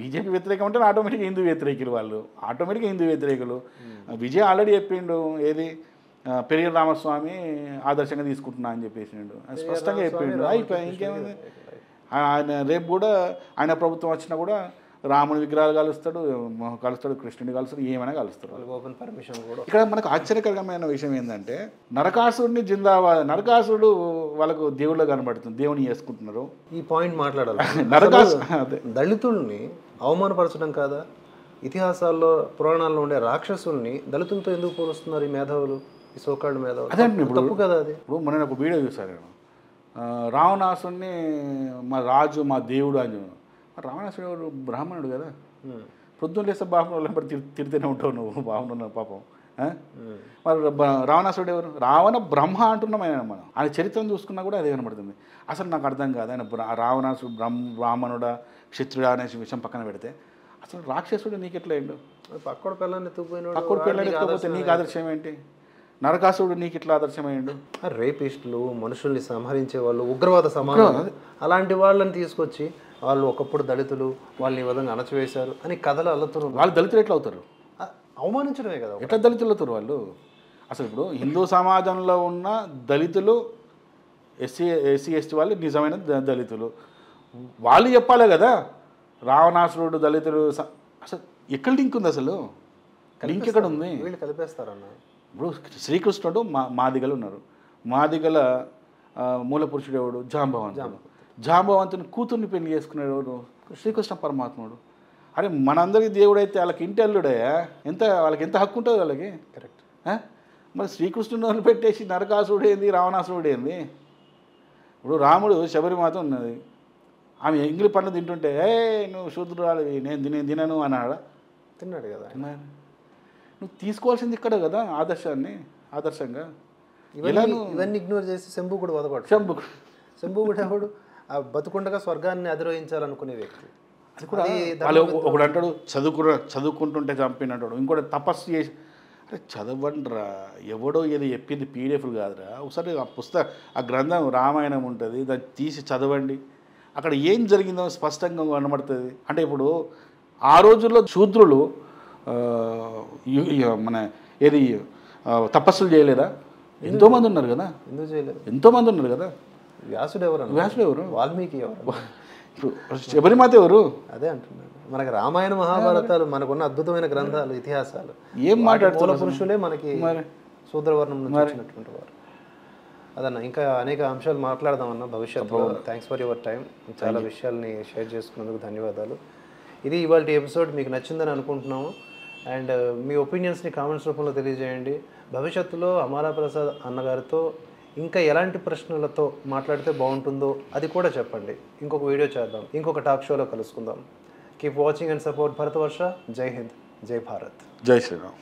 బీజేపీ వ్యతిరేకం అంటే ఆటోమేటిక్గా హిందూ వ్యతిరేకులు వాళ్ళు, ఆటోమేటిక్గా హిందూ వ్యతిరేకులు. విజయ్ ఆల్రెడీ చెప్పిండు, ఏది పెరియర్ రామస్వామి ఆదర్శంగా తీసుకుంటున్నా అని చెప్పేసిండు, స్పష్టంగా చెప్పిండు. అయిపోయి ఇంకేమైంది? ఆయన రేపు కూడా ఆయన ప్రభుత్వం వచ్చినా కూడా రాముని విగ్రహాలు కలుస్తాడు, కృష్ణుని కలుస్తాడు, ఏమైనా కలుస్తాడు. ఓపెన్ పర్మిషన్ కూడా. ఇక్కడ మనకు ఆశ్చర్యకరమైన విషయం ఏంటంటే నరకాసుడిని జిందాబాద్, నరకాసుడు వాళ్ళకు దేవుళ్ళ కనబడుతుంది, దేవుని చేసుకుంటున్నారు. ఈ పాయింట్ మాట్లాడాలి. దళితుల్ని అవమానపరచడం కాదా? ఇతిహాసాల్లో పురాణాల్లో ఉండే రాక్షసుల్ని దళితులతో ఎందుకు పోలుస్తున్నారు ఈ మేధావులు, ఈ సోకాళ్ళు మేధావులు? అదే ఇప్పుడు తప్పు కదా అది. ఇప్పుడు మొన్న ఒక వీడియో చూసాను నేను, రావణాసుడిని మా రాజు మా దేవుడు అని. రావణాసుడు బ్రాహ్మణుడు కదా, పొద్దున్న లేస్తే బ్రాహ్మణులు తిడితేనే ఉంటావు నువ్వు, బాగున్నావు పాపం. మరి రావణాసుడు ఎవరు? రావణ బ్రహ్మ అంటున్నాం ఆయన. ఆయన చరిత్రను చూసుకున్నా కూడా అదే కనబడుతుంది. అసలు నాకు అర్థం కాదు, ఆయన రావణాసుడు బ్రాహ్మణుడా క్షత్రుడా అనే విషయం పక్కన పెడితే అసలు రాక్షసుడు నీకు ఎట్లా అయ్యిండు? పక్కడు పిల్లల్ని ఎత్తుకుపోతే నీకు ఆదర్శం ఏంటి? నరకాసుడు నీకు ఇట్లా ఆదర్శమయ్యిండు? రేపిస్టులు, మనుషుల్ని సంహరించే వాళ్ళు, ఉగ్రవాద సమాజం, అలాంటి వాళ్ళని తీసుకొచ్చి వాళ్ళు ఒకప్పుడు దళితులు, వాళ్ళని ఈ విధంగా అణచివేశారు అని కథలు అల్లుతున్నారు. వాళ్ళు దళితులు ఎట్లా అవుతారు? అవమానించడమే కదా. ఎట్లా దళితులు అవుతారు వాళ్ళు? అసలు ఇప్పుడు హిందూ సమాజంలో ఉన్న దళితులు, ఎస్సీ ఎస్టీ వాళ్ళు నిజమైన దళితులు, వాళ్ళు చెప్పాలే కదా. రావణాసురుడు దళితులు, అసలు ఎక్కడ లింక్ ఉంది? అసలు లింక్ ఎక్కడ ఉంది? వీళ్ళు కలిపేస్తారన్న. ఇప్పుడు శ్రీకృష్ణుడు మాదిగలు ఉన్నారు. మాదిగల మూల పురుషుడు ఎవడు? జాంబవంతుని కూతుర్ని పెళ్లి చేసుకున్నాడు ఎవరు? శ్రీకృష్ణ పరమాత్ముడు. అరే మనందరికీ దేవుడు అయితే వాళ్ళకి ఇంటి అల్లుడయ్యా, వాళ్ళకి ఎంత హక్కు ఉంటుంది వాళ్ళకి? కరెక్ట్. మరి శ్రీకృష్ణుని వదిలిపెట్టేసి నరకాసురుడు ఏంది, రావణాసురుడు ఏంది? ఇప్పుడు రాముడు శబరిమాత ఉన్నది, ఆమె ఎంగిలి పండ్లు తింటుంటే నువ్వు శూద్రురాలు, నేను తినను అన్నాడా? తిన్నాడు కదా. నువ్వు తీసుకోవాల్సింది ఇక్కడ కదా ఆదర్శంగా. ఇవన్నీ ఇగ్నోర్ చేసి శంభుకుడు వదపడు. శంభుకుడు ఎవడు? ఆ బతుకుండగా స్వర్గాన్ని అధిరోహించాలనుకునే వ్యక్తి. అది కూడా వాళ్ళు ఒకడు అంటాడు చదువుకుంటుంటే చంపినట్టు, ఇంకోటి తపస్సు చేసి. అరే చదవండిరా, ఎవడో ఏదో చెప్పింది పీడిఎఫ్లు కాదురా. ఒకసారి ఆ గ్రంథం రామాయణం ఉంటుంది, దాన్ని తీసి చదవండి. అక్కడ ఏం జరిగిందో స్పష్టంగా కనబడుతుంది. అంటే ఇప్పుడు ఆ రోజుల్లో శూద్రులు మన ఏది తపస్సులు చేయలేదా? ఎంతోమంది ఉన్నారు కదా. ఎందుకు చేయలేదు? ఎంతోమంది ఉన్నారు కదా. వ్యాసుడు ఎవరు? వాల్మీకి ఎవరు? శబరిమాత ఎవరు? అదే అంటున్నాను. మనకి రామాయణ మహాభారతాలు మనకున్న అద్భుతమైన గ్రంథాలు, ఇతిహాసాలు. ఏం మాట్లాడుతున్న పురుషులే మనకి శూద్రవర్ణం నుంచి వచ్చినటువంటి వారు. అదన్న ఇంకా అనేక అంశాలు మాట్లాడదామన్న భవిష్యత్తులో. Thanks for your time. చాలా విషయాల్ని షేర్ చేసుకున్నందుకు ధన్యవాదాలు. ఇది ఇవాళ ఎపిసోడ్ మీకు నచ్చిందని అనుకుంటున్నాము. అండ్ మీ ఒపీనియన్స్ని కామెంట్స్ రూపంలో తెలియజేయండి. భవిష్యత్తులో అమలా ప్రసాద్ అన్నగారితో ఇంకా ఎలాంటి ప్రశ్నలతో మాట్లాడితే బాగుంటుందో అది కూడా చెప్పండి. ఇంకొక వీడియో చేద్దాం, ఇంకొక టాక్ షోలో కలుసుకుందాం. Keep watching and support Bharatavarsha. జై హింద్, జై భారత్, జై శ్రీరామ్.